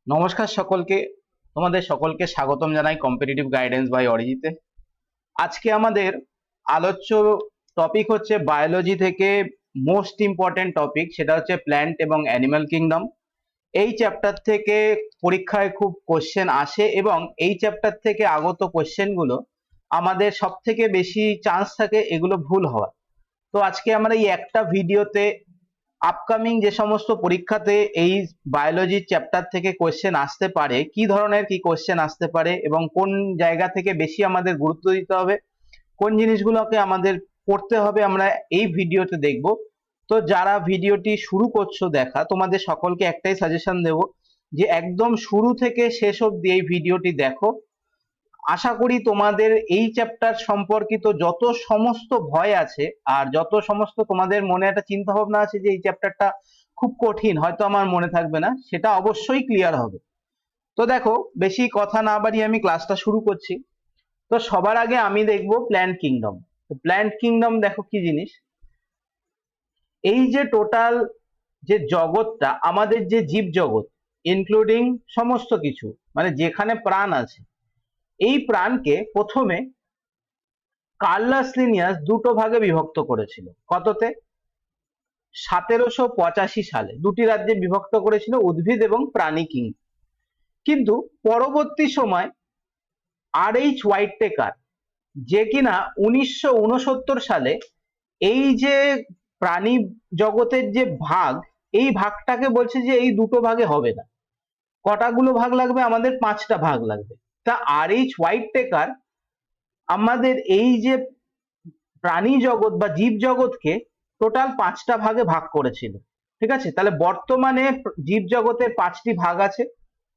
নমস্কার সকলকে। তোমাদের সকলকে স্বাগতম জানাই কম্পিটিটিভ গাইডেন্স বাই অরিজিতে। আজকে আমাদের আলোচ্য টপিক হচ্ছে বায়োলজি থেকে মোস্ট ইম্পর্টেন্ট টপিক, সেটা হচ্ছে প্ল্যান্ট এবং অ্যানিম্যাল কিংডম। এই চ্যাপ্টার থেকে পরীক্ষায় খুব কোশ্চেন আসে এবং এই চ্যাপ্টার থেকে আগত কোশ্চেনগুলো আমাদের সব থেকে বেশি চান্স থাকে এগুলো ভুল হওয়ার। তো আজকে আমরা এই একটা ভিডিওতে আপকামিং যে সমস্ত পরীক্ষাতে এই বায়োলজি চ্যাপ্টার থেকে কোশ্চেন আসতে পারে, কি ধরনের কি কোশ্চেন আসতে পারে এবং কোন জায়গা থেকে বেশি আমাদের গুরুত্ব দিতে হবে, কোন জিনিসগুলোকে আমাদের পড়তে হবে, আমরা এই ভিডিওতে দেখব। তো যারা ভিডিওটি শুরু করছো দেখা, তোমাদের সকলকে একটাই সাজেশন দেব যে একদম শুরু থেকে শেষ অবধি এই ভিডিওটি দেখো। আশা করি তোমাদের এই চ্যাপ্টার সম্পর্কিত যত সমস্ত ভয় আছে আর যত সমস্ত তোমাদের মনে একটা চিন্তা ভাবনা আছে যে এই চ্যাপ্টারটা খুব কঠিন, হয়তো আমার মনে থাকবে না, সেটা অবশ্যই ক্লিয়ার হবে। তো দেখো, বেশি কথা না বাড়িয়ে আমি ক্লাসটা শুরু করছি। তো সবার আগে আমি দেখব প্ল্যান্ট কিংডম। তো প্ল্যান্ট কিংডম দেখো কি জিনিস। এই যে টোটাল যে জগৎটা, আমাদের যে জীব জগৎ ইনক্লুডিং সমস্ত কিছু, মানে যেখানে প্রাণ আছে, এই প্রাণকে প্রথমে কার্লাস লিনিয়াস দুটো ভাগে বিভক্ত করেছিল। কততে? 1785 সালে দুটি রাজ্যে বিভক্ত করেছিল, উদ্ভিদ এবং প্রাণী কিং। কিন্তু পরবর্তী সময় আর এইচ হোয়াইটটেকার, যে কিনা 1969 সালে এই যে প্রাণী জগতের যে ভাগ, এই ভাগটাকে বলছে যে এই দুটো ভাগে হবে না। কটাগুলো ভাগ লাগবে? আমাদের 5টা ভাগ লাগবে। তা আর এইচ হোয়াইটটেকার আমাদের এই যে প্রাণী জগৎ বা জীব জগৎকে টোটাল 5টা ভাগে ভাগ করেছিল। ঠিক আছে, তাহলে বর্তমানে জীব জগতের 5টি ভাগ আছে।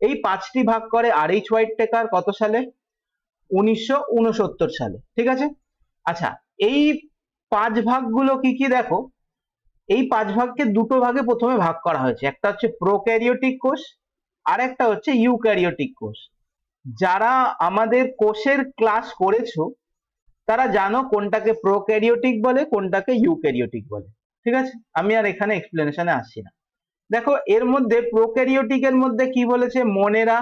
এই 5টি ভাগ করে আর এইচ হোয়াইটটেকার কত সালে? 1969 সালে। ঠিক আছে। আচ্ছা, এই 5 ভাগগুলো কি কি দেখো। এই 5 ভাগকে দুটো ভাগে প্রথমে ভাগ করা হয়েছে, একটা হচ্ছে প্রোক্যারিওটিক কোষ আর একটা হচ্ছে ইউক্যারিওটিক কোষ। যারা আমাদের কোষের ক্লাস করেছো তারা জানো কোনটাকে প্রোক্যারিওটিক বলে, কোনটাকে ইউক্যারিওটিক বলে। ঠিক আছে, আমি আর এখানে এক্সপ্লেনেশনে আসছি না। দেখো, এর মধ্যে প্রোক্যারিওটিক এর মধ্যে কি বলেছে? মোনেরা,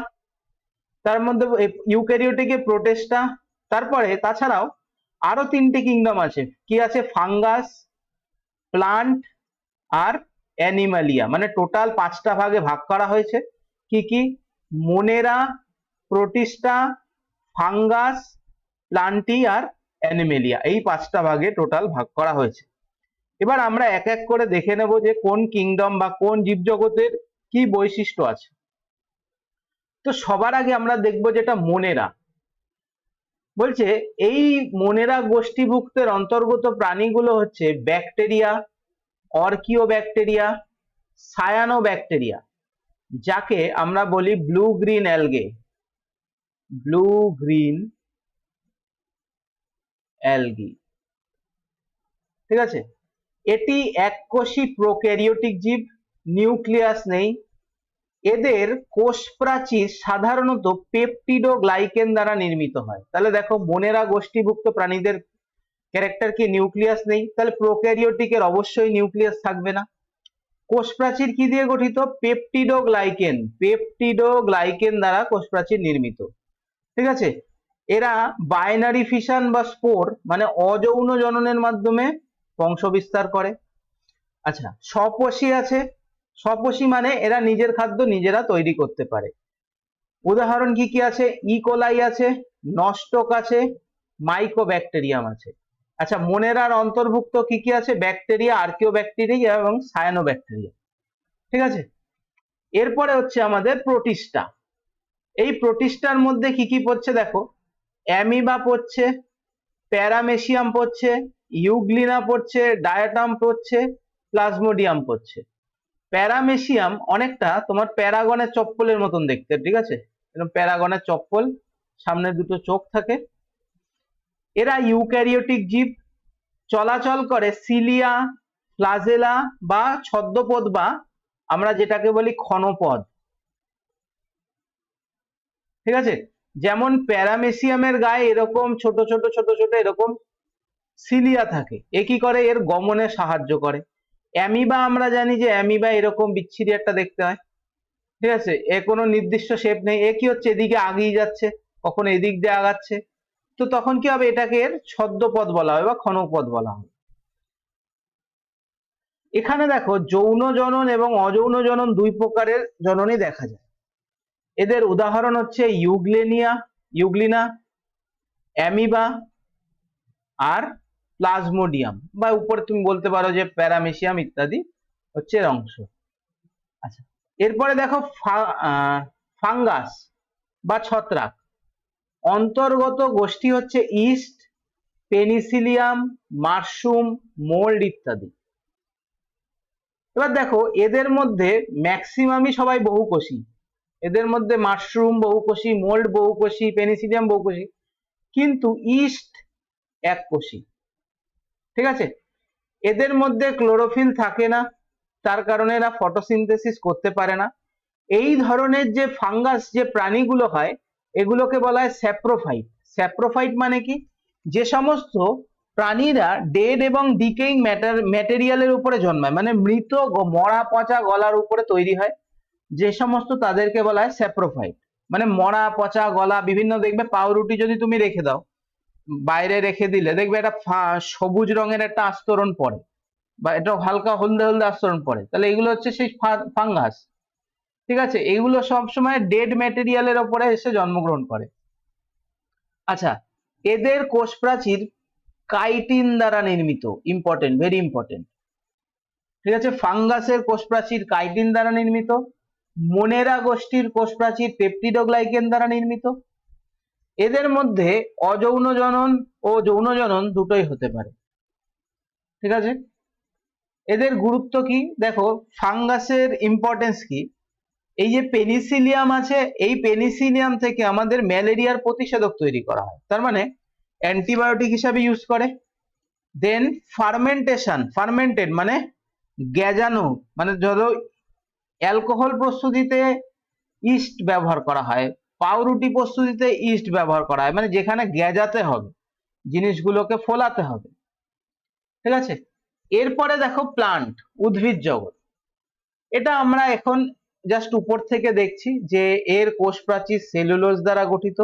তার মধ্যে ইউক্যারিওটিকে প্রোটেস্টা, তারপরে তাছাড়াও আরো 3টে কিংডম আছে। কি আছে? ফাঙ্গাস, প্লান্ট আর অ্যানিমালিয়া। মানে টোটাল 5টা ভাগে ভাগ করা হয়েছে। কি কি? মোনেরা, প্রোটিস্টা, ফাঙ্গাস, প্লান্টি আর অ্যানিমেলিয়া। এই 5টা ভাগে টোটাল ভাগ করা হয়েছে। এবার আমরা এক এক করে দেখে নেব যে কোন কিংডম বা কোন জীবজগতের কি বৈশিষ্ট্য আছে। তো সবার আগে আমরা দেখব যেটা মোনেরা বলছে। এই মোনেরা গোষ্ঠীভুক্তের অন্তর্গত প্রাণীগুলো হচ্ছে bacteria, archaebacteria, cyanobacteria, যাকে আমরা বলি blue green algae. Blue green algae. ঠিক আছে, এটি এককোষী প্রোক্যারিওটিক জীব, নিউক্লিয়াস নেই। এদের কোষ প্রাচীর সাধারণত পেপটিডোগ্লাইকেন দ্বারা নির্মিত হয়। তাহলে দেখো, মোনেরা গোষ্ঠীভুক্ত প্রাণীদের ক্যারেক্টার কি? নিউক্লিয়াস নেই। তাহলে প্রোক্যারিওটিকের অবশ্যই নিউক্লিয়াস থাকবে না। কোষ প্রাচীর কি দিয়ে গঠিত? পেপটিডোগ্লাইকেন। পেপটিডোগ্লাইকেন দ্বারা কোষ প্রাচীর নির্মিত। ঠিক আছে, এরা বাইনারি ফিশন বা স্পোর মানে অযৌন জননের মাধ্যমে বংশ বিস্তার করে। আচ্ছা, স্বপোষী আছে। স্বপোষী মানে এরা নিজের খাদ্য নিজেরা তৈরি করতে পারে। উদাহরণ কি কি আছে? ইকোলাই আছে, নস্টক আছে, মাইকোব্যাকটেরিয়াম আছে। আচ্ছা, মোনেরার অন্তর্ভুক্ত কি কি আছে? ব্যাকটেরিয়া, আর্কিও ব্যাকটেরিয়া এবং সায়ানো ব্যাকটেরিয়া। ঠিক আছে, এরপরে হচ্ছে আমাদের প্রোটিস্টা। এই প্রোটিস্টার মধ্যে কি কি পড়ছে দেখো। অ্যামিবা পড়ছে, প্যারামেসিয়াম পড়ছে, ইউগ্লিনা পড়ছে, ডায়াটাম পড়ছে, প্লাজমোডিয়াম পড়ছে। প্যারামেসিয়াম অনেকটা তোমার প্যারাগনের চপ্পলের মতন দেখতে। ঠিক আছে, এরকম প্যারাগনের চপ্পল, সামনে দুটো চোখ থাকে। এরা ইউক্যারিওটিক জীব, চলাচল করে সিলিয়া, ফ্লাজেলা বা ছদ্মপদ বা আমরা যেটাকে বলি ক্ষণপদ। ঠিক আছে, যেমন প্যারামেসিয়ামের গায়ে এরকম ছোট ছোট ছোট ছোট এরকম সিলিয়া থাকে। এ কি করে? এর গমনে সাহায্য করে। অ্যামিবা আমরা জানি যে অ্যামিবা এরকম বিচ্ছিরি একটা দেখতে হয়। ঠিক আছে, এ কোনো নির্দিষ্ট শেপ নেই, এ কি হচ্ছে এদিকে আগিয়ে যাচ্ছে, কখনো এদিক দিয়ে আগাচ্ছে, তো তখন কি হবে, এটাকে এর ছদ্মপদ বলা হয় বা ক্ষণপদ বলা হয়। এখানে দেখো যৌন জনন এবং অযৌন জনন দুই প্রকারের জননই দেখা যায়। এদের উদাহরণ হচ্ছে ইউগ্লিনা, অ্যামিবা আর প্লাজমোডিয়াম, বা উপরে তুমি বলতে পারো যে প্যারামেসিয়াম ইত্যাদি হচ্ছে এর অংশ। আচ্ছা, এরপরে দেখো ফাঙ্গাস বা ছত্রাক, অন্তর্গত গোষ্ঠী হচ্ছে ইস্ট, পেনিসিলিয়াম, মাশরুম, মোল্ড ইত্যাদি। এবার দেখো এদের মধ্যে ম্যাক্সিমামই সবাই বহুকোষী, এদের মধ্যে মাশরুম বহুকোষী, মোল্ড বহুকোষী, পেনিসিলিয়াম বহুকোষী, কিন্তু ইস্ট এককোষী। ঠিক আছে, এদের মধ্যে ক্লোরোফিল থাকে না, তার কারণে এরা ফটোসিনথেসিস করতে পারে না। এই ধরনের যে ফাঙ্গাস যে প্রাণীগুলো হয় এগুলোকে বলা হয় স্যাপ্রোফাইট। স্যাপ্রোফাইট মানে কি, যে সমস্ত প্রাণীরা ডেড এবং ডিকেইং ম্যাটেরিয়ালের উপরে জন্মায়, মানে মৃত মরা পচা গলার উপরে তৈরি হয়, যে সমস্ত তাদেরকে বলা হয় স্যাপ্রোফাইট। মানে মরা পচা গলা, বিভিন্ন দেখবে পাউরুটি যদি তুমি রেখে দাও, বাইরে রেখে দিলে দেখবে একটা সবুজ রঙের একটা আস্তরণ পড়ে, বা এটা হালকা হলদে হলদে আস্তরণ পড়ে, তাহলে এগুলো হচ্ছে সেই ফাঙ্গাস। ঠিক আছে, এগুলো সবসময় ডেড ম্যাটেরিয়ালের ওপরে এসে জন্মগ্রহণ করে। আচ্ছা, এদের কোষ প্রাচীর কাইটিন দ্বারা নির্মিত, ইম্পর্টেন্ট, ভেরি ইম্পর্টেন্ট। ঠিক আছে, ফাঙ্গাসের কোষ প্রাচীর কাইটিন দ্বারা নির্মিত, মোনেরা গোষ্ঠীর কোষ প্রাচীর পেপটিডোগ্লাইকেন দ্বারা নির্মিত। এদের মধ্যে অযৌন জনন ও যৌন জনন দুটোই হতে পারে। ঠিক আছে, এদের গুরুত্ব কি দেখো, ফাঙ্গাসের ইম্পর্টেন্স কি, এই যে পেনিসিলিয়াম আছে, এই পেনিসিলিয়াম থেকে আমাদের ম্যালেরিয়ার প্রতিষেধক তৈরি করা হয়, তার মানে অ্যান্টিবায়োটিক হিসাবে ইউজ করে। দেন ফার্মেন্টেড মানে গেজানো, মানে ধরো অ্যালকোহল প্রস্তুতিতে ইস্ট ব্যবহার করা হয়, পাউরুটি প্রস্তুতিতে ইস্ট ব্যবহার করা হয়, মানে যেখানে গেজাতে হবে, জিনিসগুলোকে ফোলাতে হবে। ঠিক আছে, এরপরে দেখো প্লান্ট, উদ্ভিদ জগৎ, এটা আমরা এখন জাস্ট উপর থেকে দেখছি যে এর কোষ প্রাচীর সেলুলোজ দ্বারা গঠিত,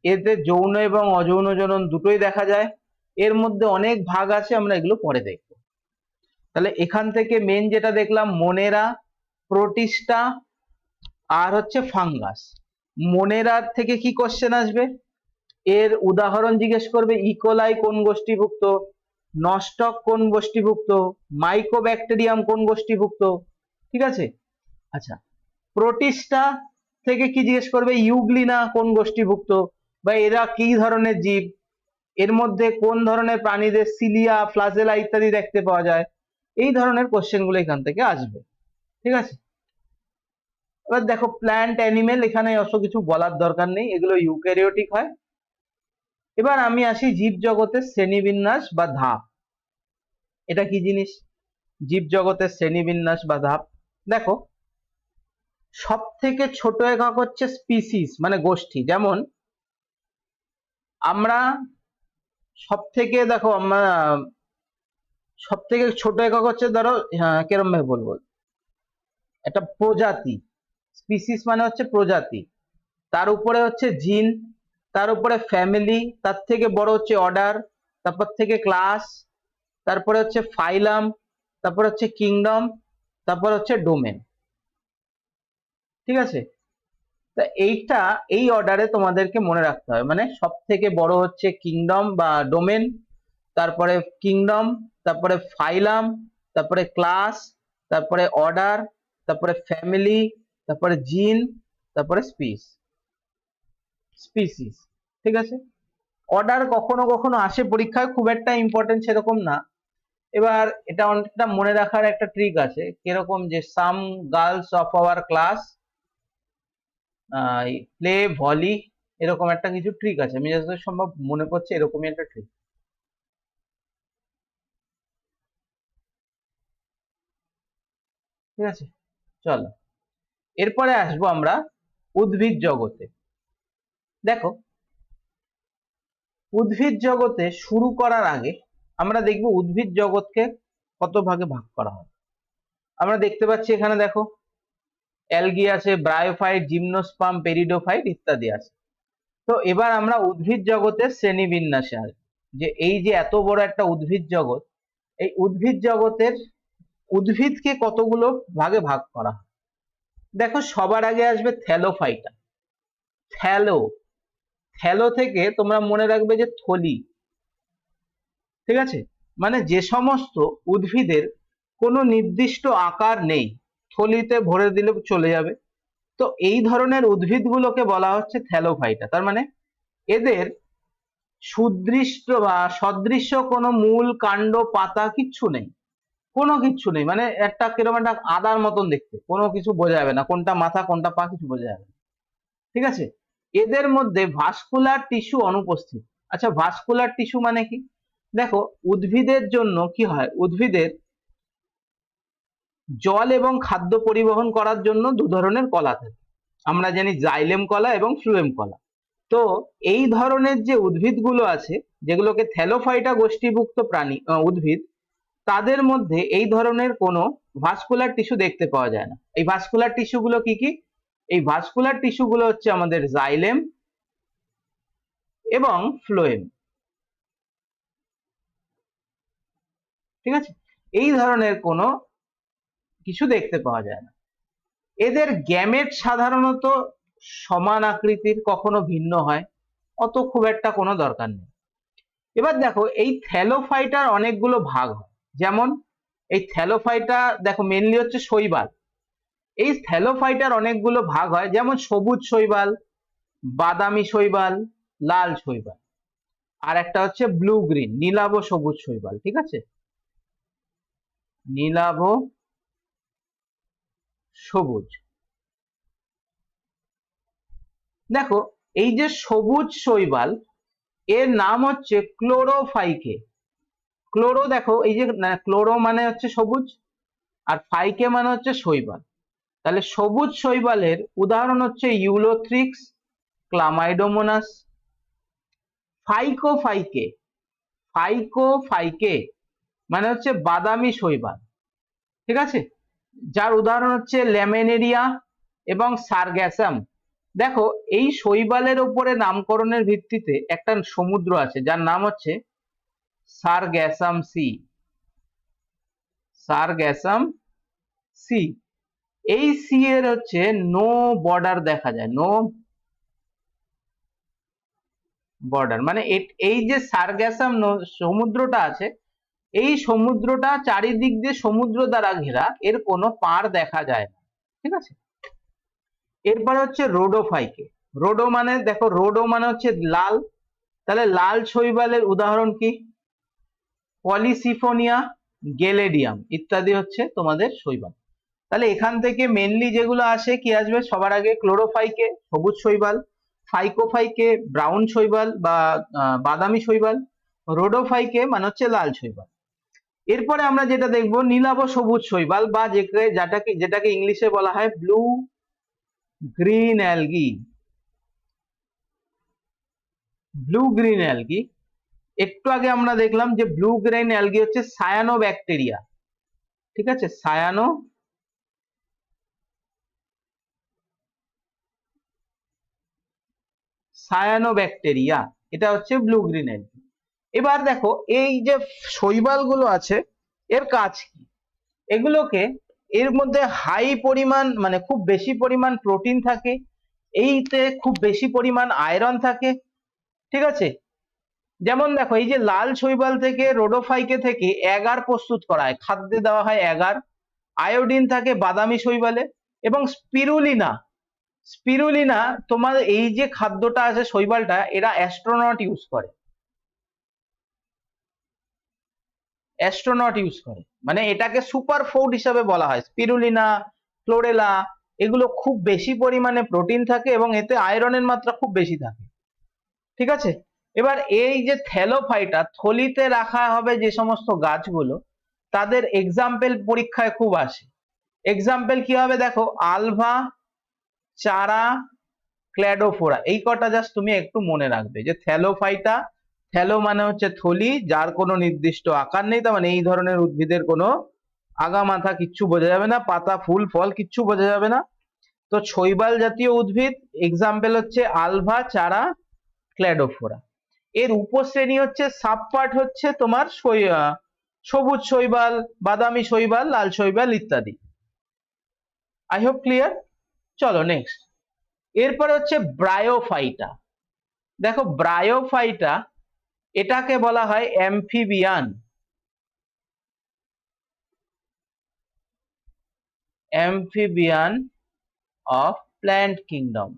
এতে যৌন এবং অযৌন জনন দুটোই দেখা যায়, এর মধ্যে অনেক ভাগ আছে, আমরা এগুলো পরে দেখব। তাহলে এখান থেকে মেন যেটা দেখলাম মোনেরা, প্রোটিস্টা আর হচ্ছে ফাঙ্গাস। মোনেরার থেকে কি কোশ্চেন আসবে, এর উদাহরণ জিজ্ঞেস করবে, ইকোলাই কোন গোষ্ঠীভুক্ত, নস্টক কোন গোষ্ঠীভুক্ত, মাইকোব্যাকটেরিয়াম কোন গোষ্ঠীভুক্ত। ঠিক আছে, আচ্ছা, প্রোটিস্টা থেকে কি জিজ্ঞেস করবে, ইউগ্লিনা কোন গোষ্ঠীভুক্ত, বা এরা কি ধরনের জীব, এর মধ্যে কোন ধরনের প্রাণীদের সিলিয়া, ফ্লাজেলা ইত্যাদি দেখতে পাওয়া যায়। এই ধরনের কোশ্চেন গুলো এখান থেকে আসবে। ঠিক আছে, এবার দেখো প্ল্যান্ট অ্যানিমেল, এখানে অত কিছু বলার দরকার নেই, এগুলো ইউক্যারিওটিক হয়। এবার আমি আসি জীব জগতের শ্রেণীবিন্যাস বা ধাপ। এটা কি জিনিস, জীব জগতের শ্রেণীবিন্যাস বা ধাপ। দেখো সব থেকে ছোট একক হচ্ছে স্পিসিস মানে গোষ্ঠী, যেমন আমরা সব থেকে দেখো আমরা সব থেকে ছোট একক হচ্ছে ধরো, কিরম ভাবে বলবো, একটা প্রজাতি, স্পিসিস মানে হচ্ছে প্রজাতি, তার উপরে হচ্ছে জিন, তার উপরে ফ্যামিলি, তার থেকে বড় হচ্ছে অর্ডার, তারপর থেকে ক্লাস, তারপরে হচ্ছে ফাইলাম, তারপর হচ্ছে কিংডম, তারপর হচ্ছে ডোমেন। ঠিক আছে, তা এইটা এই অর্ডারে তোমাদেরকে মনে রাখতে হবে, মানে সব থেকে বড় হচ্ছে কিংডম বা ডোমেন, তারপরে কিংডম, তারপরে ফাইলাম, তারপরে ক্লাস, তারপরে অর্ডার, তারপরে ফ্যামিলি, তারপরে জিন, তারপরে স্পিসিস। ঠিক আছে, অর্ডার কখনো কখনো আসে পরীক্ষায়, খুব একটা ইম্পর্টেন্ট সেরকম না। এবার এটা অনেকটা মনে রাখার একটা ট্রিক আছে, কিরকম যে সাম girls of our class play volley, এরকম একটা কিছু ট্রিক আছে, আমি যতদূর সম্ভব মনে করছি এরকমই একটা ট্রিক। ঠিক আছে, চলো এরপরে আসবো আমরা উদ্ভিদ জগতে। দেখো উদ্ভিদ জগতে শুরু করার আগে আমরা দেখব উদ্ভিদ জগৎকে কত ভাগে ভাগ করা হয়। আমরা দেখতে পাচ্ছি এখানে দেখো, অ্যালগি আছে, ব্রায়োফাইট, জিমনোস্পার্ম, পেরিডোফাইট ইত্যাদি আছে। তো এবার আমরা উদ্ভিদ জগতের শ্রেণীবিন্যাসে আসবো, যে এই যে এত বড় একটা উদ্ভিদ জগৎ, এই উদ্ভিদ জগতের উদ্ভিদকে কতগুলো ভাগে ভাগ করা হয়। দেখো সবার আগে আসবে থ্যালোফাইটা। থ্যালো, থ্যালো থেকে তোমরা মনে রাখবে যে থলি, ঠিক আছে, মানে যে সমস্ত উদ্ভিদের কোনো নির্দিষ্ট আকার নেই, থলিতে ভরে দিলে চলে যাবে, তো এই ধরনের উদ্ভিদগুলোকে বলা হচ্ছে থ্যালোফাইটা। তার মানে এদের সুদৃষ্ট বা সদৃশ্য কোনো মূল, কাণ্ড, পাতা কিচ্ছু নেই, কোনো কিচ্ছু নেই, মানে একটা কিরকম একটা আদার মতন দেখতে, কোনো কিছু বোঝা যাবে না, কোনটা মাথা কোনটা পা কিছু বোঝা যাবে না, ঠিক আছে। এদের মধ্যে ভাস্কুলার টিস্যু অনুপস্থিত। আচ্ছা, ভাস্কুলার টিস্যু মানে কি? দেখো উদ্ভিদের জন্য কি হয়, উদ্ভিদের জল এবং খাদ্য পরিবহন করার জন্য দু ধরনের কলা থাকে, আমরা জানি জাইলেম কলা এবং ফ্লুয়েম কলা। তো এই ধরনের যে উদ্ভিদগুলো আছে, যেগুলোকে থ্যালোফাইটা গোষ্ঠীভুক্ত প্রাণী উদ্ভিদ, তাদের মধ্যে এই ধরনের কোনো ভাস্কুলার টিস্যু দেখতে পাওয়া যায় না। এই ভাস্কুলার টিস্যু গুলো কি কি? এই ভাস্কুলার টিস্যু গুলো হচ্ছে আমাদের জাইলেম এবং ফ্লোয়েম, ঠিক আছে। এই ধরনের কোনো কিছু দেখতে পাওয়া যায় না। এদের গ্যামেট সাধারণত সমান আকৃতির, কখনো ভিন্ন হয়, অত খুব একটা কোনো দরকার নেই। এবার দেখো এই থ্যালোফাইটার অনেকগুলো ভাগ হয়, যেমন এই থ্যালোফাইটা দেখো মেনলি হচ্ছে শৈবাল। এই থ্যালোফাইটার অনেকগুলো ভাগ হয়, যেমন সবুজ শৈবাল, বাদামি শৈবাল, লাল শৈবাল, আর একটা হচ্ছে ব্লু গ্রিন, নীলাভ সবুজ শৈবাল, ঠিক আছে, নীলাভ সবুজ। দেখো এই যে সবুজ শৈবাল, এর নাম হচ্ছে ক্লোরোফাইকে। ক্লোরো, দেখো এই যে ক্লোরো মানে হচ্ছে সবুজ, আর ফাইকে মানে হচ্ছে শৈবাল। তাহলে সবুজ শৈবালের উদাহরণ হচ্ছে ইউলোথ্রিক্স, ক্লামাইডোমোনাস। ফাইকোফাইকে, ফাইকোফাইকে মানে হচ্ছে বাদামি শৈবাল, ঠিক আছে, যার উদাহরণ হচ্ছে ল্যামিনেরিয়া এবং সারগ্যাসাম। দেখো এই শৈবালের উপরে নামকরণের ভিত্তিতে একটা সমুদ্র আছে যার নাম হচ্ছে সারগ্যাসাম সি, সারগ্যাসাম সি। এই সি এর হচ্ছে নো বর্ডার দেখা যায়, নো বর্ডার, মানে এই যে সারগ্যাসাম সমুদ্রটা আছে, এই সমুদ্রটা চারিদিক দিয়ে সমুদ্র দ্বারা ঘেরা, এর কোনো পার দেখা যায় না, ঠিক আছে। এরপরে হচ্ছে রোডোফাইকে। রোডো মানে দেখো, রোডো মানে হচ্ছে লাল, তাহলে লাল শৈবালের উদাহরণ কি? পলিসিফোনিয়া, গেলেডিয়াম ইত্যাদি হচ্ছে তোমাদের শৈবাল। তাহলে এখান থেকে মেনলি যেগুলো আসে কি আসবে, সবার আগে ক্লোরোফাইকে সবুজ শৈবাল, ফাইকোফাইকে ব্রাউন শৈবাল বা বাদামি শৈবাল, রোডোফাইকে মানে হচ্ছে লাল শৈবাল। এরপরে আমরা যেটা দেখবো নীলাভ সবুজ শৈবাল, বা যেটাকে ইংলিশে বলা হয় blue green algae, blue green algae. একটু আগে আমরা দেখলাম যে ব্লু গ্রিন অ্যালগি হচ্ছে সায়ানোব্যাকটেরিয়া, ঠিক আছে, সায়ানোব্যাকটেরিয়া, এটা হচ্ছে ব্লু গ্রিন অ্যালগি। এবার দেখো এই যে শৈবাল গুলো আছে, এর কাজ কি? এগুলোকে, এর মধ্যে হাই পরিমাণ মানে খুব বেশি পরিমাণ প্রোটিন থাকে, এইতে খুব বেশি পরিমাণ আয়রন থাকে, ঠিক আছে। যেমন দেখো এই যে লাল শৈবাল থেকে, রোডোফাইকে থেকে অ্যাগার প্রস্তুত করা হয়, খাদ্যে দেওয়া হয় অ্যাগার। আয়োডিন থাকে বাদামি শৈবালে, এবং স্পিরুলিনা, স্পিরুলিনা তোমার এই যে খাদ্যটা আছে শৈবালটা, এরা অ্যাস্ট্রোনট ইউজ করে, অ্যাস্ট্রোনট ইউজ করে, মানে এটাকে সুপার ফুড হিসাবে বলা হয়। স্পিরুলিনা, ক্লোরেলা, এগুলো খুব বেশি পরিমাণে প্রোটিন থাকে এবং এতে আয়রনের মাত্রা খুব বেশি থাকে, ঠিক আছে। এবার এই যে থ্যালোফাইটা, থলিতে রাখা হবে যে সমস্ত গাছগুলো, তাদের এক্সাম্পল পরীক্ষায় খুব আসে। এক্সাম্পল কি হবে দেখো, আলভা, চারা, ক্ল্যাডোফোরা, এই কটা জাস্ট তুমি একটু মনে রাখবে যে থ্যালোফাইটা, থ্যালো মানে হচ্ছে থলি, যার কোনো নির্দিষ্ট আকার নেই, তার মানে এই ধরনের উদ্ভিদের কোনো আগা মাথা কিচ্ছু বোঝা যাবে না, পাতা ফুল ফল কিচ্ছু বোঝা যাবে না। তো শৈবাল জাতীয় উদ্ভিদ এক্সাম্পল হচ্ছে আলভা, চারা, ক্ল্যাডোফোরা। এর উপশ্রেণী হচ্ছে সাব পার্ট হচ্ছে তোমার সবুজ শৈবাল, বাদামি শৈবাল, লাল শৈবাল ইত্যাদি। I hope clear. চলো নেক্সট। এরপর হচ্ছে ব্রায়োফাইটা। দেখো ব্রায়োফাইটা এটাকে বলা হয় amphibian. Amphibian of plant kingdom.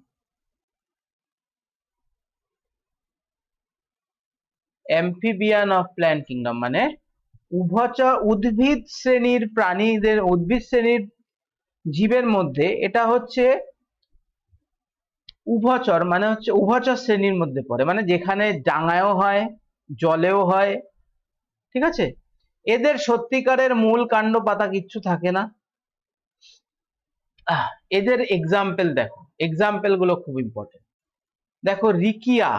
Amphibian of plant kingdom মানে উভচর, উদ্ভিদ শ্রেণীর প্রাণীদের, উদ্ভিদ শ্রেণীর জীবের মধ্যে এটা হচ্ছে উভচর, মানে হচ্ছে উভচর শ্রেণীর মধ্যে পড়ে, মানে যেখানে ডাঙায়ও হয়, জলেও হয়। ঠিক আছে। এদের সত্যিকারের মূল কাণ্ড পাতা কিচ্ছু থাকে না। এদের এক্সাম্পল দেখো, এক্সাম্পল গুলো খুব ইম্পর্টেন্ট। দেখো রিকিয়া,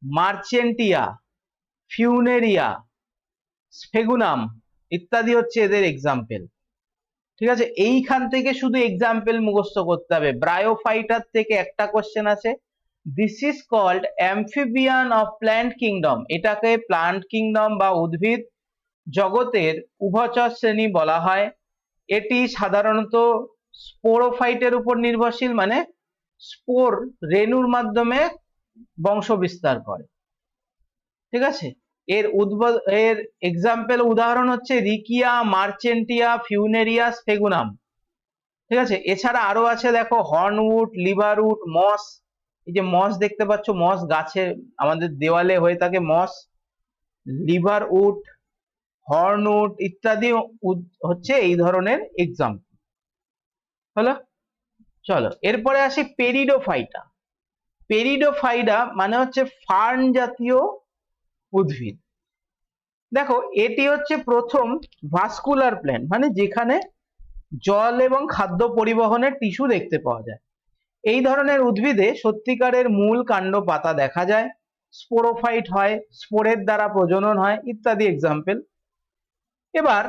মার্চেন্টিয়া, ফিউনেরিয়া, স্ফেগুনাম ইত্যাদি হচ্ছে এদের এক্সাম্পল। ঠিক আছে, এইখান থেকে শুধু এক্সাম্পল মুখস্থ করতে হবে। ব্রায়োফাইটার থেকে একটা কোশ্চেন আছে, this is called amphibian of plant kingdom. এটাকে প্লান্ট কিংডম বা উদ্ভিদ জগতের উভচর শ্রেণী বলা হয়। এটি সাধারণত স্পোরোফাইটের উপর নির্ভরশীল, মানে স্পোর রেণুর মাধ্যমে বংশ বিস্তার করে। ঠিক আছে। এর এক্সাম্পল উদাহরণ হচ্ছে রিকিয়া, মার্চেন্টিয়া, ফিউনেরিয়া, স্ফেগুনাম। ঠিক আছে। এছাড়া আরো আছে, দেখো হর্নউড, লিভারউড, মস। এই যে মস দেখতে পাচ্ছ, মস গাছে আমাদের দেওয়ালে হয়ে থাকে মস, লিভারউড, হর্নউড ইত্যাদি হচ্ছে এই ধরনের এক্সাম্পল। হলো। চলো এরপরে আসি পেরিডোফাইটা। পেরিডোফাইটা মানে হচ্ছে ফার্ন জাতীয় উদ্ভিদ। দেখো এটি হচ্ছে প্রথম ভাস্কুলার প্ল্যান্ট, মানে যেখানে জল এবং খাদ্য পরিবহনের টিস্যু দেখতে পাওয়া যায়। এই ধরনের উদ্ভিদে সত্যিকারের মূল কাণ্ড পাতা দেখা যায়, স্পোরোফাইট হয়, স্পোরের দ্বারা প্রজনন হয় ইত্যাদি এক্সাম্পল। এবার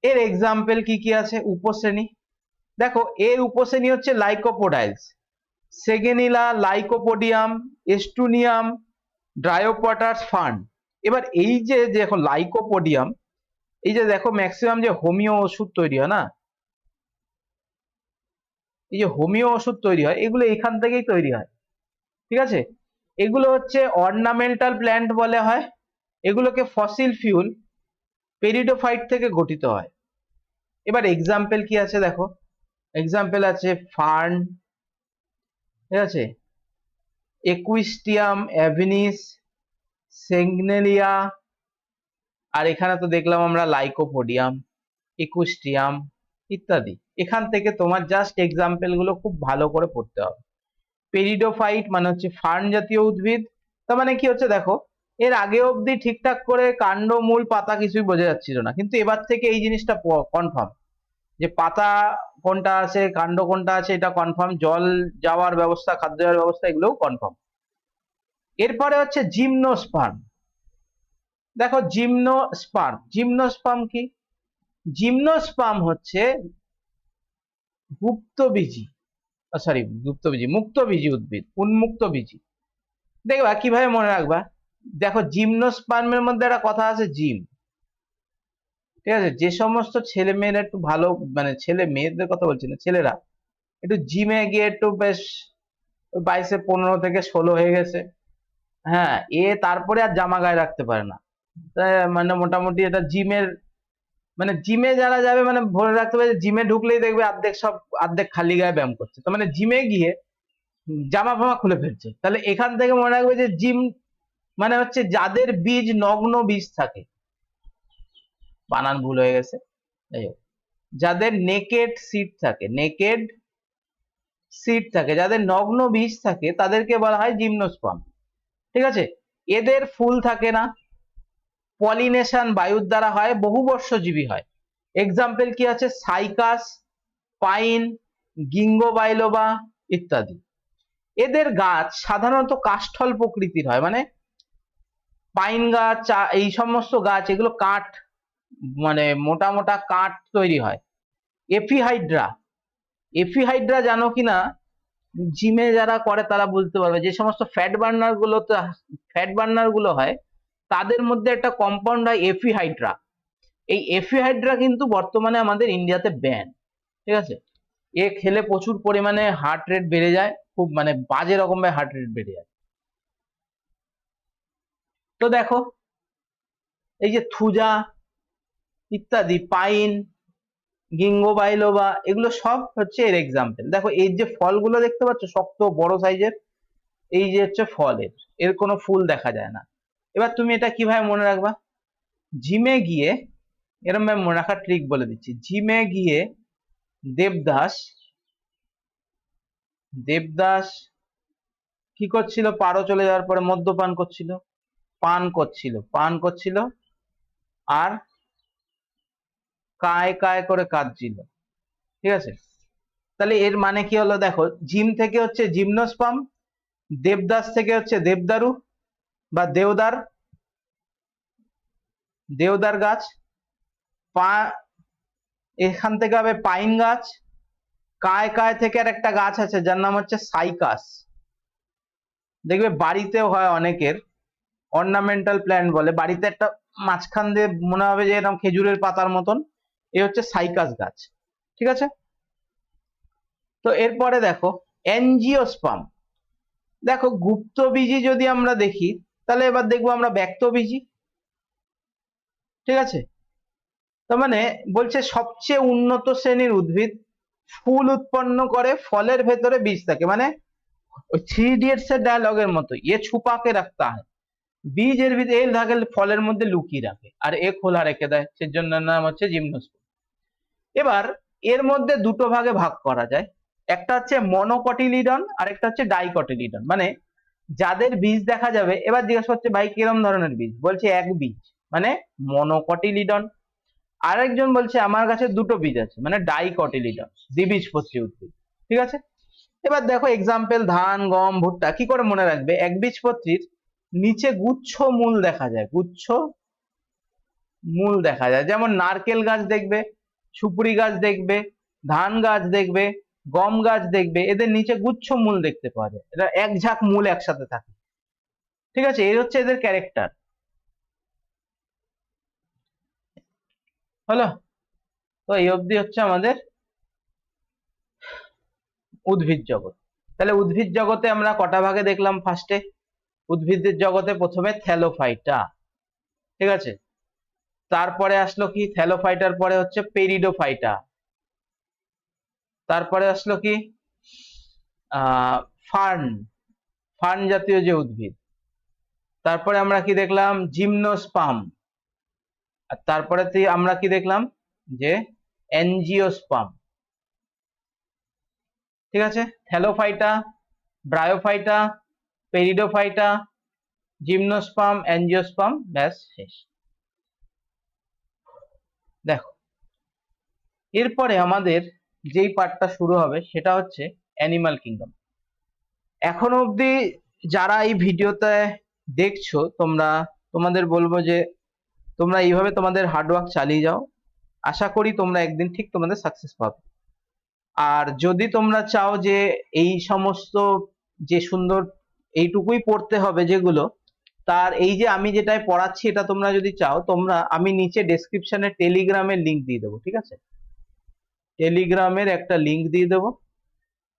এর এক্সাম্পল কি কি আছে, উপশ্রেণী। দেখো এর উপশ্রেণী হচ্ছে লাইকোপোডাইলস, সেগেনিলা, লাইকোপোডিয়াম, এস্টুনিয়াম, ড্রায়োপটাস, ফার্ন। এবার এই যে দেখো লাইকোপোডিয়াম, এই যে দেখো ম্যাক্সিমাম যে হোমিও ওষুধ তৈরি হয় না, এই যে হোমিও ওষুধ তৈরি হয় এগুলো এখান থেকেই তৈরি হয়। ঠিক আছে। এগুলো হচ্ছে অর্নামেন্টাল প্ল্যান্ট বলে হয়। এগুলোকে ফসিল ফিউল পেরিডোফাইট থেকে গঠিত হয়। এবার এক্সাম্পল কি আছে দেখো, এক্সাম্পল আছে ফার্ন, ঠিক আছে, একুইস্টিয়াম অ্যাভিনিস, সেগনেলিয়া, আর এখানে তো দেখলাম আমরা লাইকোপোডিয়াম, একুইস্টিয়াম ইত্যাদি। এখান থেকে তোমার জাস্ট এক্সাম্পল গুলো খুব ভালো করে পড়তে হবে। পেরিডোফাইট মানে হচ্ছে ফার্ন জাতীয় উদ্ভিদ। তার মানে কি হচ্ছে দেখো, এর আগে অবধি ঠিকঠাক করে কাণ্ড, মূল, পাতা কিছুই বোঝা যাচ্ছিল না, কিন্তু এবার থেকে এই জিনিসটা কনফার্ম যে পাতা কোনটা আছে, কাণ্ড কোনটা আছে, এটা কনফার্ম। জল যাওয়ার ব্যবস্থা, খাদ্য যাওয়ার ব্যবস্থা, এগুলোও কনফার্ম। এরপরে হচ্ছে জিমনোস্পার্ম। দেখো জিমনোস্পার্ম, জিমনোস্পার্ম কি? জিমনোস্পার্ম হচ্ছে গুপ্তবীজী, মুক্তবীজী উদ্ভিদ, উন্মুক্ত বীজী। দেখবা কিভাবে মনে রাখবা, দেখো জিমনোস্পার্মের মধ্যে একটা কথা আছে জিম। ঠিক আছে। যে সমস্ত ছেলে মেয়েরা একটু ভালো, মানে ছেলে মেয়েদের কথা বলছি না, ছেলেরা একটু জিমে গিয়ে একটু বেশ 22-15 থেকে 16 হয়ে গেছে, হ্যাঁ, তারপরে আর জামা গায়ে রাখতে পারে না। মানে মোটামুটি এটা জিমের, মানে জিমে যারা যাবে মানে ভরে রাখতে পারে, জিমে ঢুকলেই দেখবে অর্ধেক খালি গায়ে ব্যায়াম করছে, তো মানে জিমে গিয়ে জামা ফামা খুলে ফেলছে। তাহলে এখান থেকে মনে রাখবে যে জিম মানে হচ্ছে যাদের বীজ, নগ্ন বীজ থাকে, বানান ভুল হয়ে গেছে, যাই হোক, যাদের নেকেড সিড থাকে, নেকেড সিড থাকে, যাদের নগ্ন বীজ থাকে, তাদেরকে বলা হয় জিমনোস্পার্ম। ঠিক আছে। এদের ফুল থাকে না, পলিনেশন বায়ুর দ্বারা হয়, বহুবর্ষজীবী হয়। এক্সাম্পল কি আছে, সাইকাস, পাইন, গিঙ্গো বাইলোবা ইত্যাদি। এদের গাছ সাধারণত কাষ্ঠল প্রকৃতির হয়, মানে পাইন গাছ, এই সমস্ত গাছ, এগুলো কাঠ, মানে মোটা মোটা কাঠ তৈরি হয়। এপিহাইড্রা, এফিহাইড্রা জানো কিনা, জিমে যারা করে তারা বলতে পারবে, যে সমস্ত ফ্যাট বার্নার গুলো হয় তাদের মধ্যে একটা কম্পাউন্ড হয় এফিহাইড্রা। এই এফিহাইড্রা কিন্তু বর্তমানে আমাদের ইন্ডিয়াতে ব্যান, ঠিক আছে। এ খেলে প্রচুর পরিমাণে হার্ট রেট বেড়ে যায়, খুব মানে বাজে রকমের হার্ট রেট বেড়ে যায়। তো দেখো এই যে থুজা ইত্যাদি, পাইন, গিঙ্গো বাইলোবা, এগুলো সব হচ্ছে এর এক্সাম্পল। দেখো এর যে ফলগুলো দেখতে পাচ্ছ শক্ত বড় সাইজের, এই যে হচ্ছে ফল, এর কোনো ফুল দেখা যায় না। এবার তুমি এটা কিভাবে মনে রাখবা, জিমে গিয়ে, এরম ভাবে মনে রাখার ট্রিক বলে দিচ্ছি। জিমে গিয়ে দেবদাস দেবদাস কি করছিল, পারো চলে যাওয়ার পরে মদ্যপান করছিল, পান করছিল আর কায় কায় করে কাঁদছিল, ঠিক আছে। তাহলে এর মানে কি হলো, দেখো জিম থেকে হচ্ছে জিমনোস্পার্ম, দেবদাস থেকে হচ্ছে দেবদারু বা দেওদার গাছ, পা এখান থেকে হবে পাইন গাছ, কায় কায় থেকে আর একটা গাছ আছে যার নাম হচ্ছে সাইকাস। দেখবে বাড়িতেও হয় অনেকের, অর্নামেন্টাল প্ল্যান্ট বলে, বাড়িতে একটা মাঝখান দিয়ে মনে হবে যে এরকম খেজুরের পাতার মতন, এ হচ্ছে সাইকাস গাছ, ঠিক আছে। তো এরপরে দেখো অ্যাঞ্জিওস্পার্ম। দেখো গুপ্তবীজি যদি আমরা দেখি, তাহলে এবার দেখবো আমরা ব্যক্তবীজি, ঠিক আছে। তার মানে বলছে সবচেয়ে উন্নত শ্রেণীর উদ্ভিদ, ফুল উৎপন্ন করে, ফলের ভেতরে বীজ থাকে, মানে ওই 3 ইডিয়টস এর ডায়লগের মতো, এ ছুপাকে রাখতা হয়, বীজ এর ভিতরে এ থাকে, ফলের মধ্যে লুকিয়ে রাখে আর এ খোলা রেখে দেয়, সেজন্য নাম হচ্ছে জিমনোস্পার্ম। এবার এর মধ্যে দুটো ভাগে ভাগ করা যায়, একটা হচ্ছে মনোকটিলিডন আর একটা হচ্ছে ডাইকটিলিডন। মানে যাদের বীজ দেখা যাবে, এবার জিজ্ঞেস করছে ভাই কিরম ধরনের বীজ, বলছে এক বীজ মানে মনোকটিলিডন, আরেকজন বলছে আমার কাছে দুটো বীজ আছে মানে ডাইকটিলিডন, দ্বিবীজপত্রী উদ্ভিদ, ঠিক আছে। এবার দেখো এক্সাম্পল, ধান, গম, ভুট্টা, কি করে মনে রাখবে, একবীজপত্রীর নিচে গুচ্ছ মূল দেখা যায়, যেমন নারকেল গাছ দেখবে, সুপুরি গাছ দেখবে, ধান গাছ দেখবে, গম গাছ দেখবে, এদের নিচে গুচ্ছ মূল দেখতে পাওয়া যায়, এটা এক ঝাঁক মূল একসাথে থাকে, ঠিক আছে। এই হচ্ছে এদের ক্যারেক্টার, হলো। তো এই অবধি হচ্ছে আমাদের উদ্ভিদ জগৎ। তাহলে উদ্ভিদ জগতে আমরা কটা ভাগে দেখলাম, ফার্স্টে উদ্ভিদের জগতে প্রথমে থ্যালোফাইটা, ঠিক আছে। তারপরে আসলো কি, থ্যালোফাইটার পরে হচ্ছে পেরিডোফাইটা, তারপরে আসলো কি ফার্ন, ফার্ন জাতীয় যে উদ্ভিদ, তারপরে আমরা কি দেখলাম জিমনোস্পার্ম, আর তারপরে আমরা কি দেখলাম যে অ্যাঞ্জিওস্পার্ম, ঠিক আছে। থ্যালোফাইটা, ব্রায়োফাইটা, পেরিডোফাইটা, জিমনোস্পার্ম, অ্যাঞ্জিওস্পার্ম, ব্যাস শেষ। দেখো এরপরে আমাদের যেই পার্টটা শুরু হবে সেটা হচ্ছে অ্যানিমাল কিংডম। এখনো অবধি যারা এই ভিডিওতে দেখছো, তোমাদের বলবো যে তোমরা এইভাবে তোমাদের হার্ডওয়ার্ক চালিয়ে যাও, আশা করি তোমরা একদিন ঠিক তোমাদের সাকসেস পাবে। আর যদি তোমরা চাও যে এই সমস্ত যে সুন্দর এইটুকুই পড়তে হবে যেগুলো, তার এই যে আমি যেটাই পড়াচ্ছি এটা তোমরা যদি চাও, আমি নিচে ডেসক্রিপশনে টেলিগ্রামের লিংক দিয়ে দেবো, ঠিক আছে। টেলিগ্রামের একটা লিংক দিয়ে দেবো,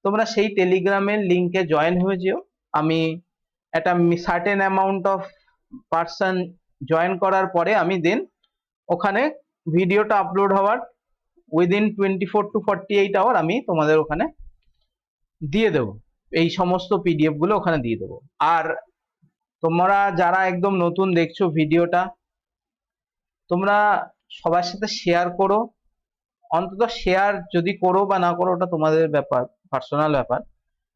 তোমরা সেই টেলিগ্রামের লিংকে জয়েন হয়ে যেও। আমি একটা certain amount of person join করার পরে আমি দেন ওখানে ভিডিওটা আপলোড হওয়ার উইদিন 24 to 48 আওয়ার আমি তোমাদের ওখানে দিয়ে দেবো, এই সমস্ত পিডিএফ গুলো ওখানে দিয়ে দেবো। আর তোমরা যারা একদম নতুন দেখছো ভিডিওটা, তোমরা সবার সাথে শেয়ার করো, অন্তত শেয়ার যদি করো বা না করো ওটা তোমাদের ব্যাপার, পার্সোনাল ব্যাপার।